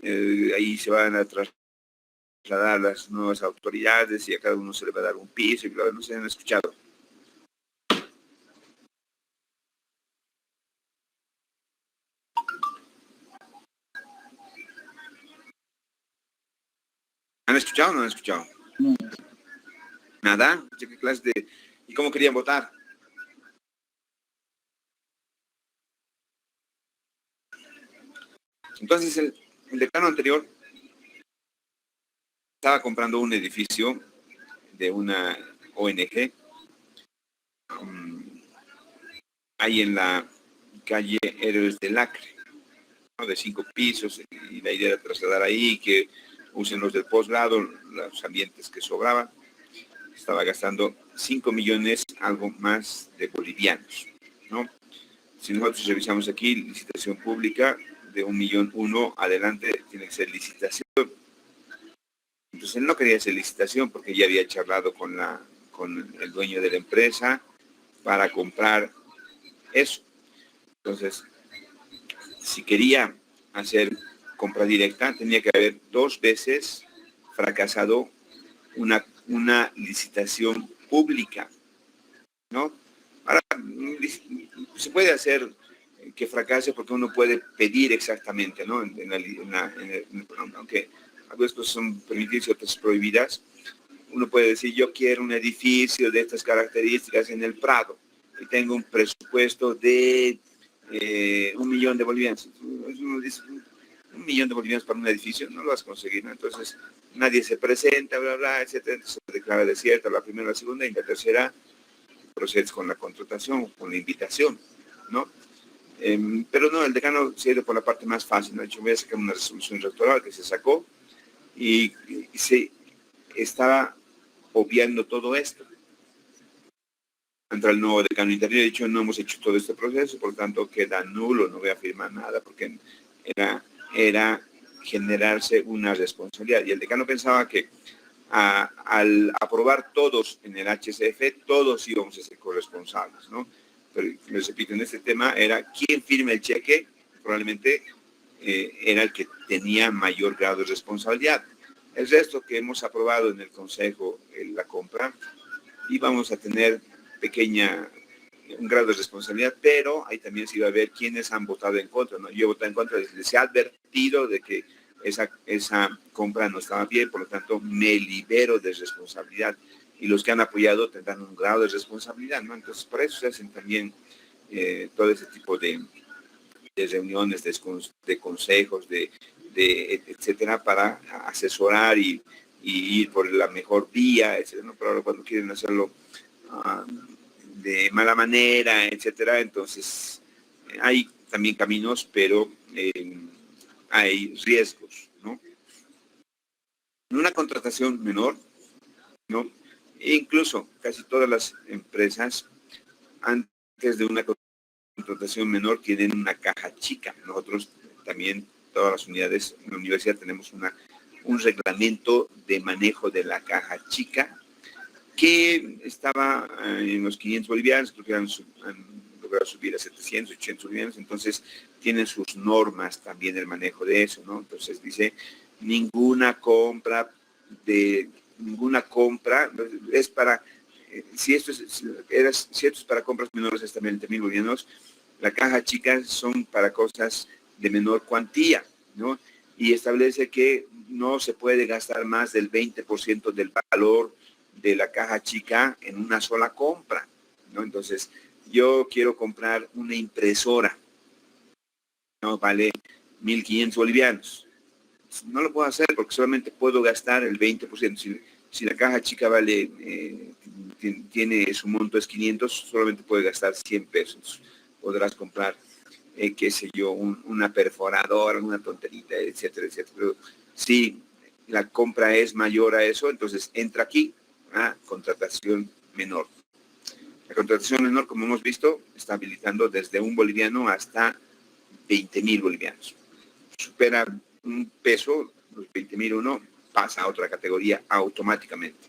ahí se van a trasladar las nuevas autoridades y a cada uno se le va a dar un piso, y bla, bla, no se han escuchado. ¿Han escuchado o no han escuchado? No. ¿Nada? ¿Qué clase de...? ¿Y cómo querían votar? Entonces, el decano anterior estaba comprando un edificio de una ONG ahí en la calle Héroes del Acre, ¿no? De 5 pisos, y la idea era trasladar ahí, que usen los del posgrado, los ambientes que sobraban. Estaba gastando 5 millones, algo más de bolivianos, ¿no? Si nosotros revisamos aquí, licitación pública de 1.100.000, adelante tiene que ser licitación. Entonces él no quería hacer licitación porque ya había charlado con el dueño de la empresa para comprar eso. Entonces, si quería hacer compra directa, tenía que haber 2 veces fracasado una licitación pública, ¿no? Ahora, se puede hacer que fracase porque uno puede pedir exactamente, ¿no? Aunque algunas cosas son permitidas y otras prohibidas, uno puede decir, yo quiero un edificio de estas características en el Prado y tengo un presupuesto de 1.000.000 de bolivianos. Uno dice, 1.000.000 de bolivianos para un edificio, no lo vas a conseguir, ¿no? Entonces, nadie se presenta, bla, bla, etcétera. Entonces, se declara desierta la primera, la segunda, y la tercera procedes con la contratación, con la invitación, ¿no? Pero no, el decano se ha ido por la parte más fácil, ¿no? Ha dicho, voy a sacar una resolución rectoral que se sacó y se estaba obviando todo esto. Entra el nuevo decano interior y ha dicho, no hemos hecho todo este proceso, por lo tanto queda nulo, no voy a firmar nada, porque era generarse una responsabilidad. Y el decano pensaba que al aprobar todos en el HCF, todos íbamos a ser corresponsables, ¿no? Pero les repito, en este tema era quién firma el cheque, probablemente era el que tenía mayor grado de responsabilidad. El resto que hemos aprobado en el Consejo, la compra, íbamos a tener un grado de responsabilidad, pero ahí también se iba a ver quiénes han votado en contra, ¿no? Yo he votado en contra, les he advertido de que esa compra no estaba bien, por lo tanto me libero de responsabilidad, y los que han apoyado tendrán un grado de responsabilidad, ¿no? Entonces, para eso se hacen también todo ese tipo de reuniones, de consejos, etcétera, para asesorar y ir por la mejor vía, etcétera, ¿no? Pero ahora cuando quieren hacerlo de mala manera, etcétera, entonces hay también caminos, pero hay riesgos, ¿no? En una contratación menor, ¿no? E incluso casi todas las empresas, antes de una contratación menor, tienen una caja chica. Nosotros también, todas las unidades en la universidad, tenemos un reglamento de manejo de la caja chica que estaba en los 500 bolivianos, creo que han lograr subir a 700, 800 bolivianos, entonces tienen sus normas también el manejo de eso, ¿no? Entonces dice, ninguna compra es para, si esto es para compras menores hasta 20.000 bolivianos, la caja chica son para cosas de menor cuantía, ¿no? Y establece que no se puede gastar más del 20% del valor de la caja chica en una sola compra, ¿no? Entonces, yo quiero comprar una impresora, ¿no? Vale 1.500 bolivianos. No lo puedo hacer porque solamente puedo gastar el 20%. Si la caja chica vale, tiene su monto es 500, solamente puede gastar 100 pesos. Podrás comprar, qué sé yo, una perforadora, una tonterita, etcétera, etcétera. Pero si la compra es mayor a eso, entonces entra aquí a contratación menor. La contratación menor, como hemos visto, está habilitando desde 1 boliviano hasta 20.000 bolivianos. Supera un peso, los 20.000 uno pasa a otra categoría automáticamente.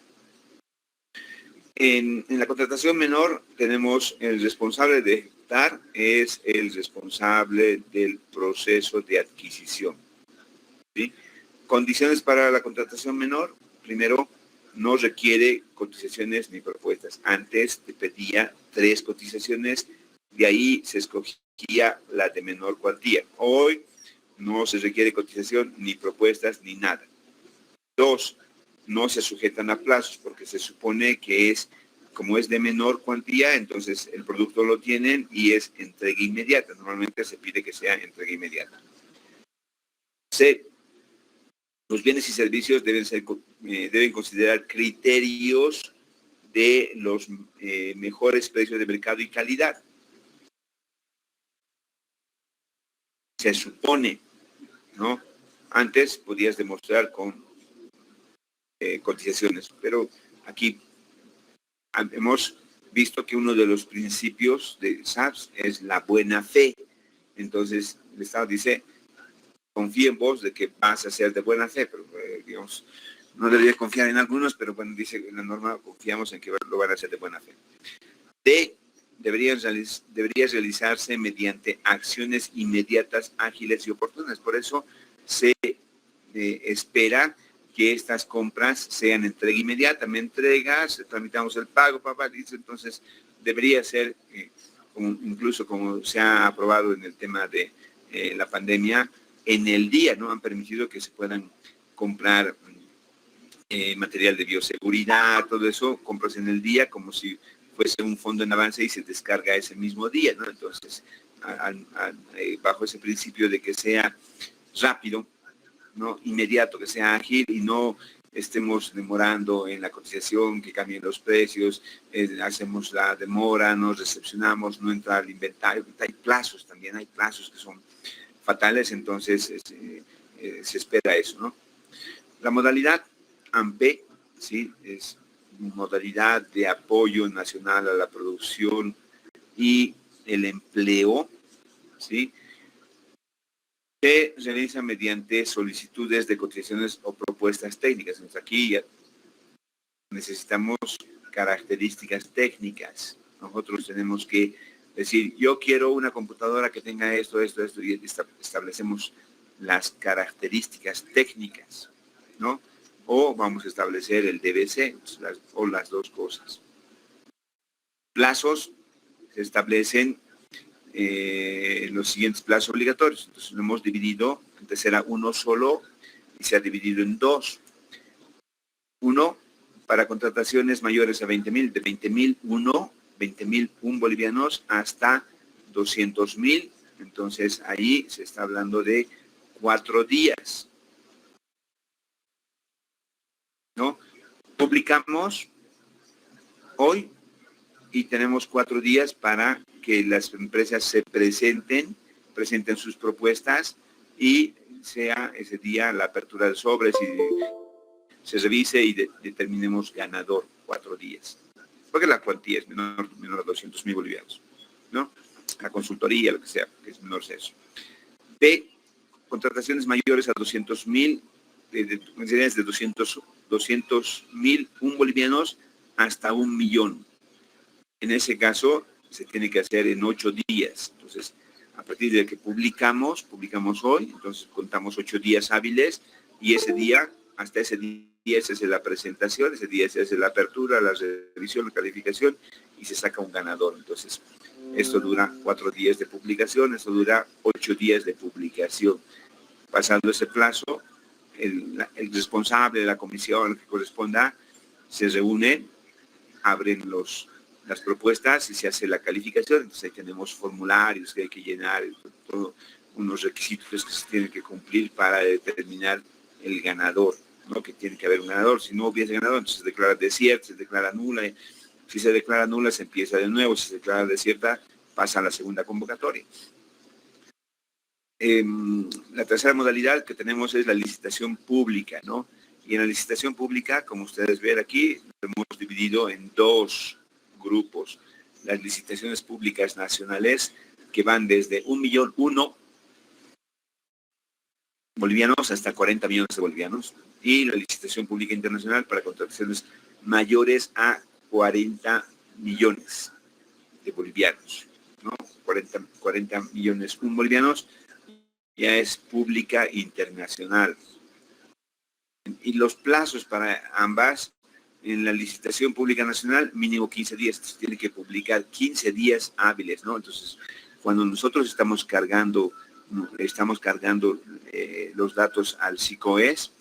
En la contratación menor tenemos el responsable de ejecutar, es el responsable del proceso de adquisición, ¿sí? Condiciones para la contratación menor: primero, no requiere cotizaciones ni propuestas. Antes te pedía 3 cotizaciones, de ahí se escogía la de menor cuantía. Hoy no se requiere cotización, ni propuestas, ni nada. 2, no se sujetan a plazos, porque se supone que como es de menor cuantía, entonces el producto lo tienen y es entrega inmediata. Normalmente se pide que sea entrega inmediata. C, los bienes y servicios deben considerar criterios de los mejores precios de mercado y calidad. Se supone, ¿no? Antes podías demostrar con cotizaciones, pero aquí hemos visto que uno de los principios de SAPS es la buena fe. Entonces, el Estado dice, confía en vos de que vas a ser de buena fe, pero digamos, no debería confiar en algunos, pero bueno, dice en la norma, confiamos en que lo van a hacer de buena fe. D, debería realizarse mediante acciones inmediatas, ágiles y oportunas. Por eso se espera que estas compras sean entrega inmediata. Me entregas, tramitamos el pago, papá, dice, entonces debería ser, incluso como se ha aprobado en el tema de la pandemia, en el día, ¿no? Han permitido que se puedan comprar material de bioseguridad, todo eso, compras en el día como si fuese un fondo en avance y se descarga ese mismo día, ¿no? Entonces, bajo ese principio de que sea rápido, ¿no? Inmediato, que sea ágil y no estemos demorando en la cotización, que cambien los precios, hacemos la demora, nos recepcionamos, no entra al inventario. Hay plazos también, hay plazos que son fatales, entonces se espera eso, ¿no? La modalidad AMPE, ¿sí? Es modalidad de apoyo nacional a la producción y el empleo, ¿sí? Se realiza mediante solicitudes de cotizaciones o propuestas técnicas. Entonces aquí ya necesitamos características técnicas. Nosotros tenemos que decir, yo quiero una computadora que tenga esto, y establecemos las características técnicas, ¿no? O vamos a establecer el DBC, o las dos cosas. Plazos se establecen los siguientes plazos obligatorios. Entonces lo hemos dividido, antes era uno solo y se ha dividido en 2. Uno, para contrataciones mayores a 20.000, de 20.000 bolivianos hasta 200.000. Entonces ahí se está hablando de 4 días. ¿No? Publicamos hoy y tenemos 4 días para que las empresas se presenten sus propuestas y sea ese día la apertura de sobres y se revise y determinemos ganador. 4 días. Porque la cuantía es menor a 200.000 bolivianos, ¿no? La consultoría, lo que sea, que es menor eso. B, contrataciones mayores a 200.000, de 200.000 bolivianos hasta 1 millón. En ese caso, se tiene que hacer en 8 días. Entonces, a partir de que publicamos hoy, entonces contamos 8 días hábiles y ese día, hasta ese día se hace la presentación, ese día se hace la apertura, la revisión, la calificación y se saca un ganador. Entonces, esto dura 4 días de publicación, esto dura 8 días de publicación. Pasando ese plazo, el responsable de la comisión que corresponda se reúne, abren las propuestas y se hace la calificación. Entonces ahí tenemos formularios que hay que llenar, todo, unos requisitos que se tienen que cumplir para determinar el ganador, ¿no? Que tiene que haber un ganador. Si no hubiese ganador, entonces se declara desierta, se declara nula. Si se declara nula, se empieza de nuevo. Si se declara desierta, pasa a la segunda convocatoria. La tercera modalidad que tenemos es la licitación pública, ¿no? Y en la licitación pública, como ustedes ven aquí, lo hemos dividido en 2 grupos. Las licitaciones públicas nacionales, que van desde 1.000.001 bolivianos hasta 40 millones de bolivianos, y la licitación pública internacional para contrataciones mayores a 40 millones de bolivianos, ¿no? 40 millones bolivianos ya es pública internacional. Y los plazos para ambas, en la licitación pública nacional, mínimo 15 días. Entonces, tiene que publicar 15 días hábiles, ¿no? Entonces, cuando nosotros estamos cargando los datos al SICOES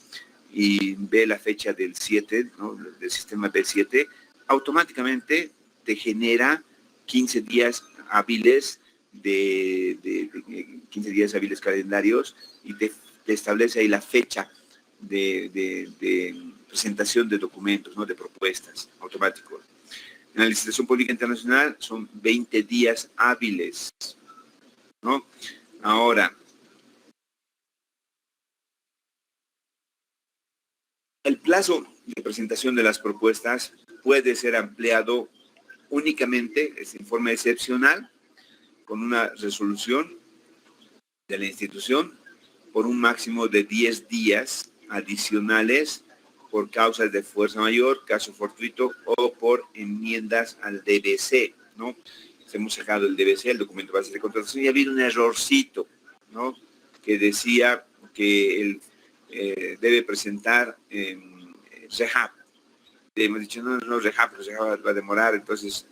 y ve la fecha del 7, ¿no? Del sistema B7, automáticamente te genera 15 días hábiles 15 días hábiles calendarios y te establece ahí la fecha de presentación de documentos, ¿no? De propuestas, automático. En la licitación pública internacional son 20 días hábiles, ¿no? Ahora, el plazo de presentación de las propuestas puede ser ampliado únicamente, es en forma excepcional, con una resolución de la institución por un máximo de 10 días adicionales por causas de fuerza mayor, caso fortuito o por enmiendas al DBC, ¿no? Hemos sacado el DBC, el documento base de contratación, y ha habido un errorcito, ¿no? Que decía que él debe presentar REHAB. Hemos dicho, no, REHAB va a demorar, entonces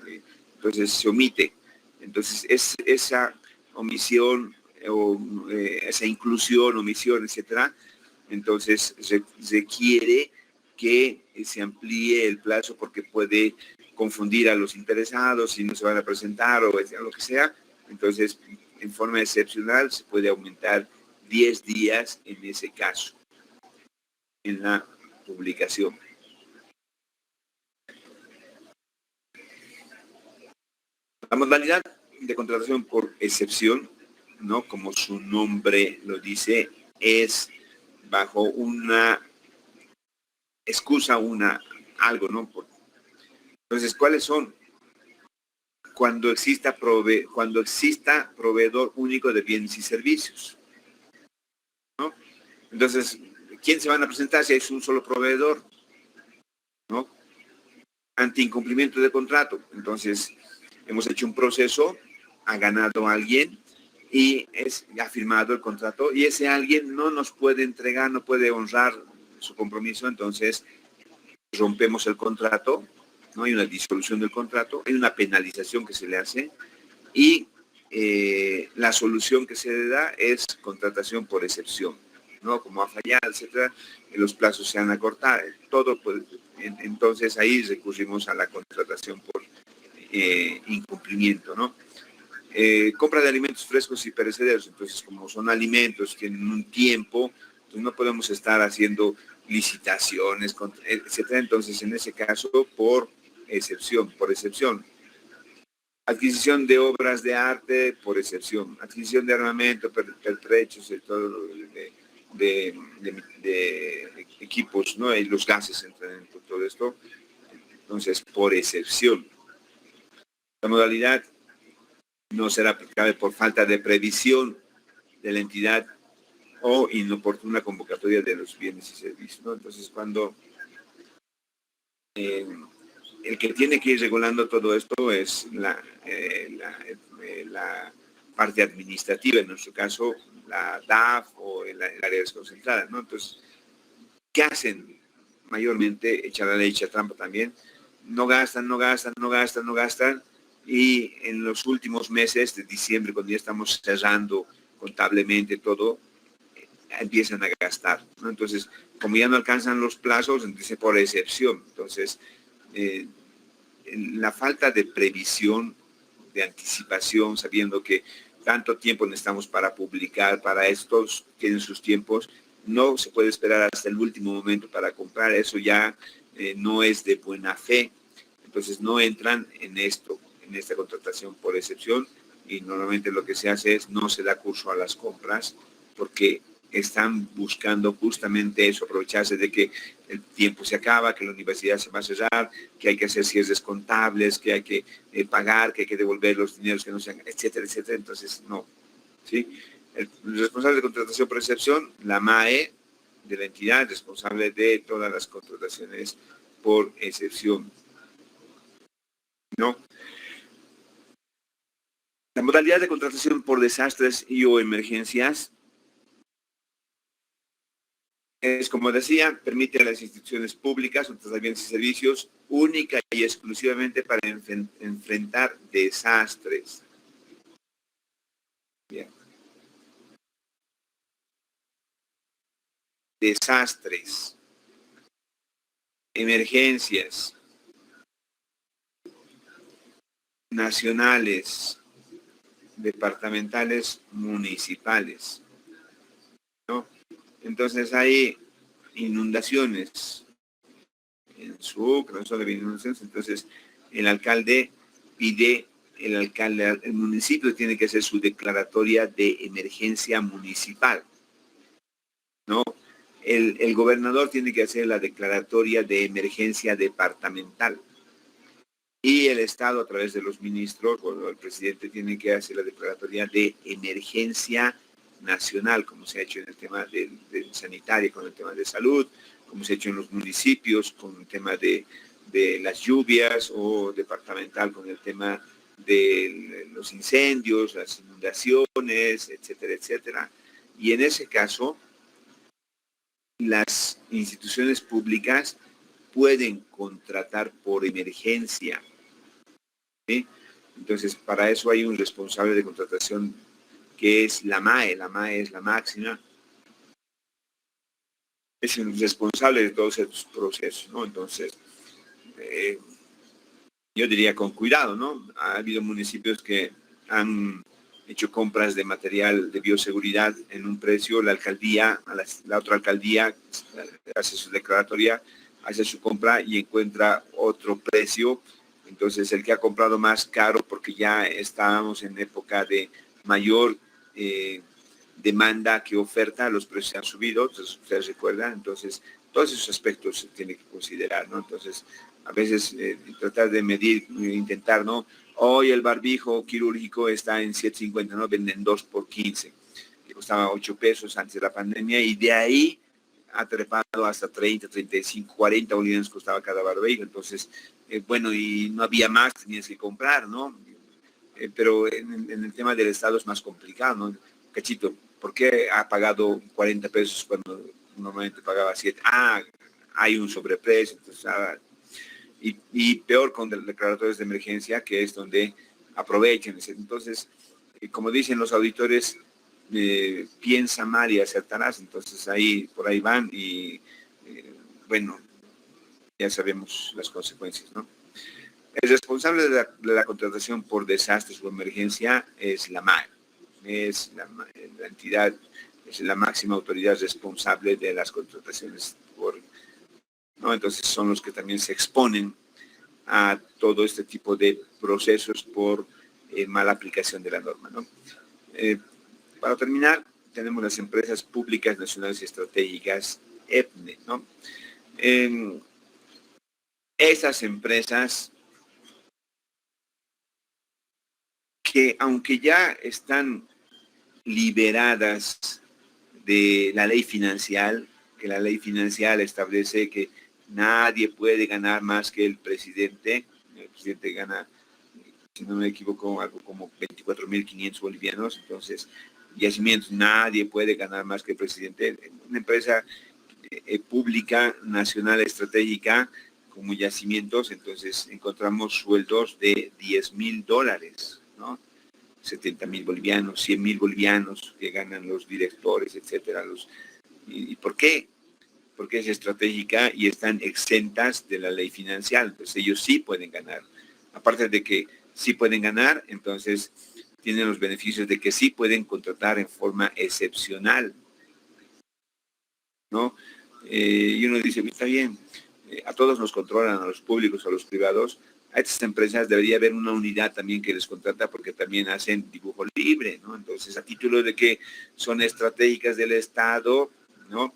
se omite. Entonces, esa omisión o esa inclusión, omisión, etcétera, entonces requiere que se amplíe el plazo porque puede confundir a los interesados si no se van a presentar o lo que sea. Entonces, en forma excepcional se puede aumentar 10 días en ese caso, en la publicación. La modalidad de contratación por excepción, ¿no? Como su nombre lo dice, es bajo una excusa, algo, ¿no? Entonces, ¿cuáles son? Cuando exista proveedor único de bienes y servicios, ¿no? Entonces, ¿quién se van a presentar si es un solo proveedor? ¿No? Ante incumplimiento de contrato. Entonces, hemos hecho un proceso, ha ganado alguien y ha firmado el contrato y ese alguien no nos puede entregar, no puede honrar su compromiso, entonces rompemos el contrato, no hay una disolución del contrato, hay una penalización que se le hace y la solución que se le da es contratación por excepción, ¿no? Como ha fallado, etcétera, los plazos se han acortado, todo, pues, entonces ahí recurrimos a la contratación por incumplimiento, ¿no? Compra de alimentos frescos y perecederos, entonces como son alimentos, tienen un tiempo, pues no podemos estar haciendo licitaciones, etcétera, entonces en ese caso por excepción. Adquisición de obras de arte por excepción, adquisición de armamento, pertrechos, de equipos, ¿no? Y los gases entran en todo esto, entonces por excepción. La modalidad no será aplicable por falta de previsión de la entidad o inoportuna convocatoria de los bienes y servicios, ¿no? Entonces, cuando el que tiene que ir regulando todo esto es la parte administrativa, en nuestro caso la DAF o el área desconcentrada, ¿no? Entonces, ¿qué hacen? Mayormente echar la leche a trampa también. No gastan, no gastan, no gastan, no gastan. Y en los últimos meses de diciembre, cuando ya estamos cerrando contablemente todo, empiezan a gastar, ¿no? Entonces, como ya no alcanzan los plazos, entonces por excepción. Entonces, la falta de previsión, de anticipación, sabiendo que tanto tiempo necesitamos para publicar, para estos, tienen sus tiempos, no se puede esperar hasta el último momento para comprar, eso ya no es de buena fe. Entonces no entran en esto, en esta contratación por excepción, y normalmente lo que se hace es no se da curso a las compras porque están buscando justamente eso, aprovecharse de que el tiempo se acaba, que la universidad se va a cerrar, que hay que hacer cierres contables, que hay que pagar, que hay que devolver los dineros que no sean, etcétera, etcétera. Entonces, no, ¿sí? El responsable de contratación por excepción, la MAE de la entidad, responsable de todas las contrataciones por excepción, ¿no? La modalidad de contratación por desastres y o emergencias es, como decía, permite a las instituciones públicas otros bienes y servicios única y exclusivamente para enfrentar desastres. Bien. Desastres, emergencias nacionales, departamentales, municipales, ¿no? Entonces hay inundaciones en Sucre, no solo inundaciones, entonces el alcalde pide, el municipio tiene que hacer su declaratoria de emergencia municipal, ¿no? El gobernador tiene que hacer la declaratoria de emergencia departamental. Y el Estado, a través de los ministros, o el presidente, tiene que hacer la declaratoria de emergencia nacional, como se ha hecho en el tema de sanitaria, con el tema de salud, como se ha hecho en los municipios, con el tema de las lluvias, o departamental con el tema de los incendios, las inundaciones, etcétera, etcétera. Y en ese caso, las instituciones públicas pueden contratar por emergencia, ¿sí? Entonces, para eso hay un responsable de contratación que es la MAE. La MAE es la máxima, es el responsable de todos estos procesos, ¿no? Entonces, yo diría con cuidado, ¿no? Ha habido municipios que han hecho compras de material de bioseguridad en un precio, la alcaldía, la otra alcaldía hace su declaratoria, hace su compra y encuentra otro precio. Entonces, el que ha comprado más caro, porque ya estábamos en época de mayor demanda que oferta, los precios han subido, entonces, ustedes recuerdan, entonces, todos esos aspectos se tienen que considerar, ¿no? Entonces, a veces tratar de medir, intentar, ¿no? Hoy el barbijo quirúrgico está en 7.50, ¿no? Venden 2 por 15, que costaba 8 pesos antes de la pandemia, y de ahí ha trepado hasta 30, 35, 40 bolivianos costaba cada barbijo. Entonces, bueno, y no había más, tenías que comprar, ¿no? Pero en el tema del Estado es más complicado, ¿no? Cachito, ¿por qué ha pagado 40 pesos cuando normalmente pagaba 7? Ah, hay un sobreprecio, entonces, y peor con declaratorios de emergencia, que es donde aprovechan. Entonces, como dicen los auditores, piensa mal y acertarás. Entonces ahí, por ahí van y bueno, ya sabemos las consecuencias, ¿no? El responsable de la contratación por desastres o emergencia es la MAE, es la entidad, es la máxima autoridad responsable de las contrataciones ¿no? Entonces son los que también se exponen a todo este tipo de procesos por mala aplicación de la norma, ¿no? Para terminar, tenemos las empresas públicas nacionales y estratégicas, EPNE, ¿no? Esas empresas que, aunque ya están liberadas de la ley financiera, que la ley financiera establece que nadie puede ganar más que el presidente. El presidente gana, si no me equivoco, algo como 24.500 bolivianos. Entonces, yacimientos, nadie puede ganar más que el presidente. Una empresa pública, nacional, estratégica, como yacimientos, entonces encontramos sueldos de $10.000, ¿no? 70.000 bolivianos, 100.000 bolivianos que ganan los directores, etcétera. ¿Y por qué? Porque es estratégica y están exentas de la ley financiera, entonces ellos sí pueden ganar. Aparte de que sí pueden ganar, entonces tienen los beneficios de que sí pueden contratar en forma excepcional, ¿no? Y uno dice, está bien, a todos nos controlan, a los públicos, a los privados. A estas empresas debería haber una unidad también que les contrata porque también hacen dibujo libre, ¿no? Entonces, a título de que son estratégicas del Estado, ¿no?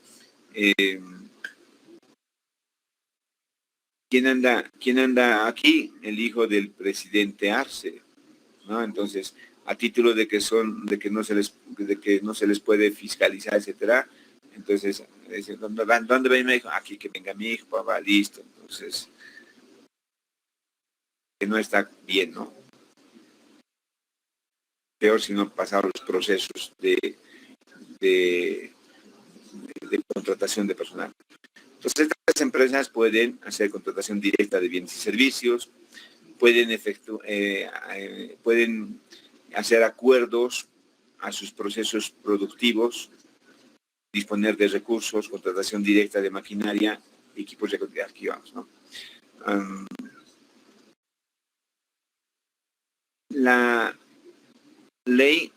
¿Quién anda aquí? El hijo del presidente Arce, ¿no? Entonces, a título de que no se les puede fiscalizar, etcétera. Entonces, ¿dónde va mi hijo? Aquí, que venga mi hijo, papá, listo. Entonces, que no está bien, ¿no? Peor si no pasar los procesos de contratación de personal. Entonces, estas empresas pueden hacer contratación directa de bienes y servicios, pueden hacer acuerdos a sus procesos productivos, disponer de recursos, contratación directa de maquinaria, equipos de aquí vamos, ¿no? La ley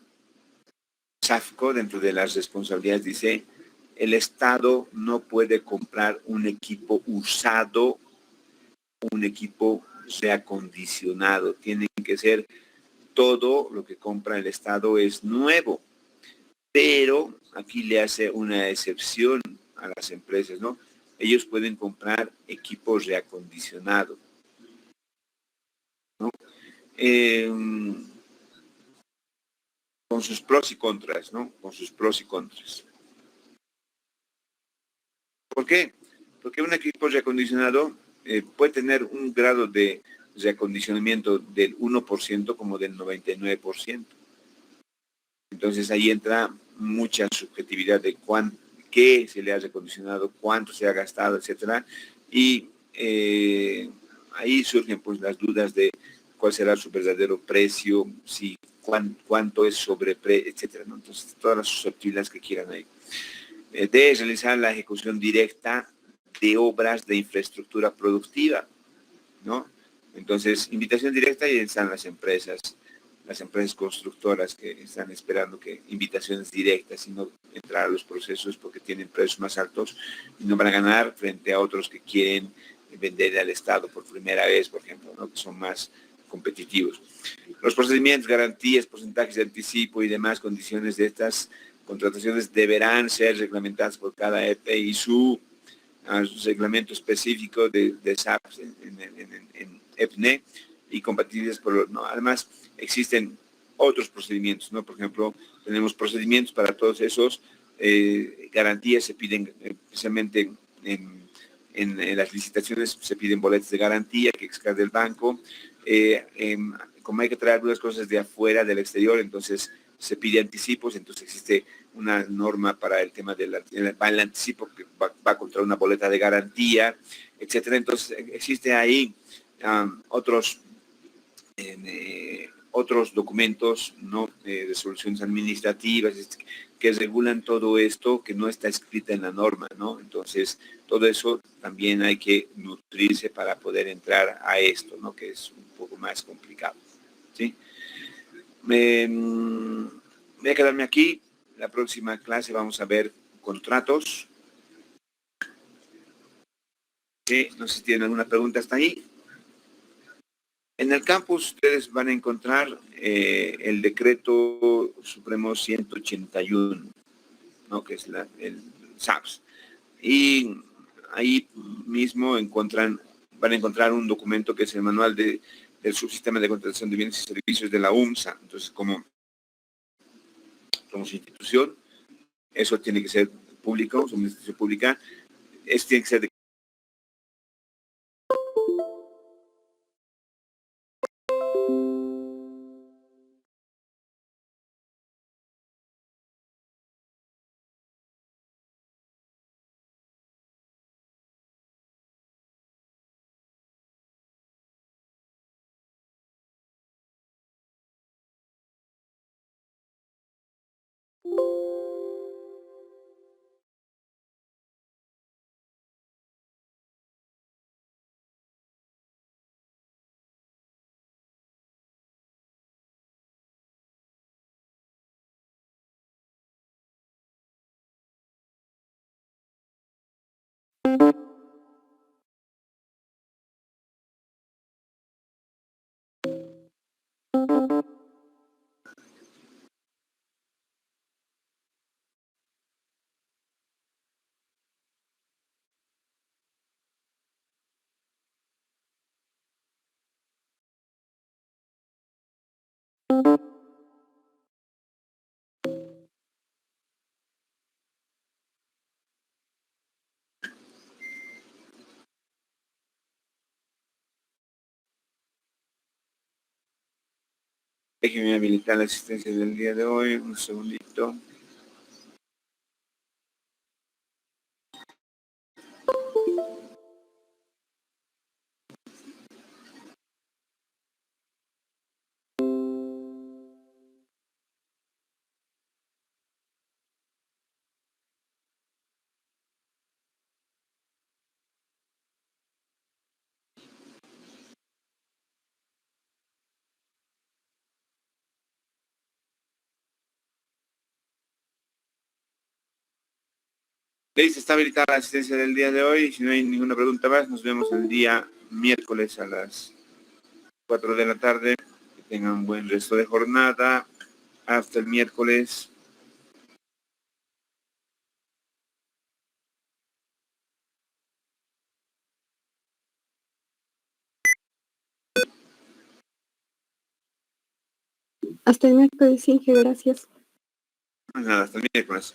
SAFCO, dentro de las responsabilidades, dice: el Estado no puede comprar un equipo usado, un equipo reacondicionado. Tiene que ser todo lo que compra el Estado es nuevo. Pero aquí le hace una excepción a las empresas, ¿no? Ellos pueden comprar equipos reacondicionados, ¿no? Con sus pros y contras, ¿no? Con sus pros y contras. ¿Por qué? Porque un equipo reacondicionado puede tener un grado de reacondicionamiento del 1% como del 99%. Entonces ahí entra mucha subjetividad de qué se le ha recondicionado, cuánto se ha gastado, etcétera. Y ahí surgen pues las dudas de cuál será su verdadero precio, si cuánto es sobreprecio, etcétera, ¿no? Entonces todas las susceptibilidades que quieran ahí. De realizar la ejecución directa de obras de infraestructura productiva, ¿no? Entonces, invitación directa, y están las empresas constructoras que están esperando que invitaciones directas y no entrar a los procesos porque tienen precios más altos y no van a ganar frente a otros que quieren vender al Estado por primera vez, por ejemplo, ¿no? Que son más competitivos. Los procedimientos, garantías, porcentajes de anticipo y demás condiciones de estas contrataciones deberán ser reglamentadas por cada EP y su reglamento específico de SAPS en EPNE y compatibles por, ¿no? Además, existen otros procedimientos, ¿no? Por ejemplo, tenemos procedimientos para todos esos, garantías se piden, especialmente en las licitaciones se piden boletos de garantía que extrae del banco, como hay que traer algunas cosas de afuera, del exterior, entonces se pide anticipos, entonces existe una norma para el tema del anticipo que va contra una boleta de garantía, etcétera. Entonces existe ahí otros documentos, ¿no? Resoluciones administrativas que regulan todo esto que no está escrita en la norma, ¿no? Entonces, todo eso también hay que nutrirse para poder entrar a esto, ¿no? Que es un poco más complicado, ¿sí? Voy a quedarme aquí. La próxima clase vamos a ver contratos. ¿Sí? No sé si tienen alguna pregunta hasta ahí. En el campus ustedes van a encontrar el decreto supremo 181, ¿no? Que es el SAPS. Y ahí mismo van a encontrar un documento que es el manual del subsistema de contratación de bienes y servicios de la UMSA. Entonces, como institución, eso tiene que ser público, es una institución pública, tiene que ser de Déjeme habilitar la asistencia del día de hoy, un segundito. Listo, está habilitada la asistencia del día de hoy. Si no hay ninguna pregunta más, nos vemos el día miércoles a las 4 de la tarde. Que tengan un buen resto de jornada. Hasta el miércoles. Hasta el miércoles, Inge, gracias. Nada, hasta el miércoles.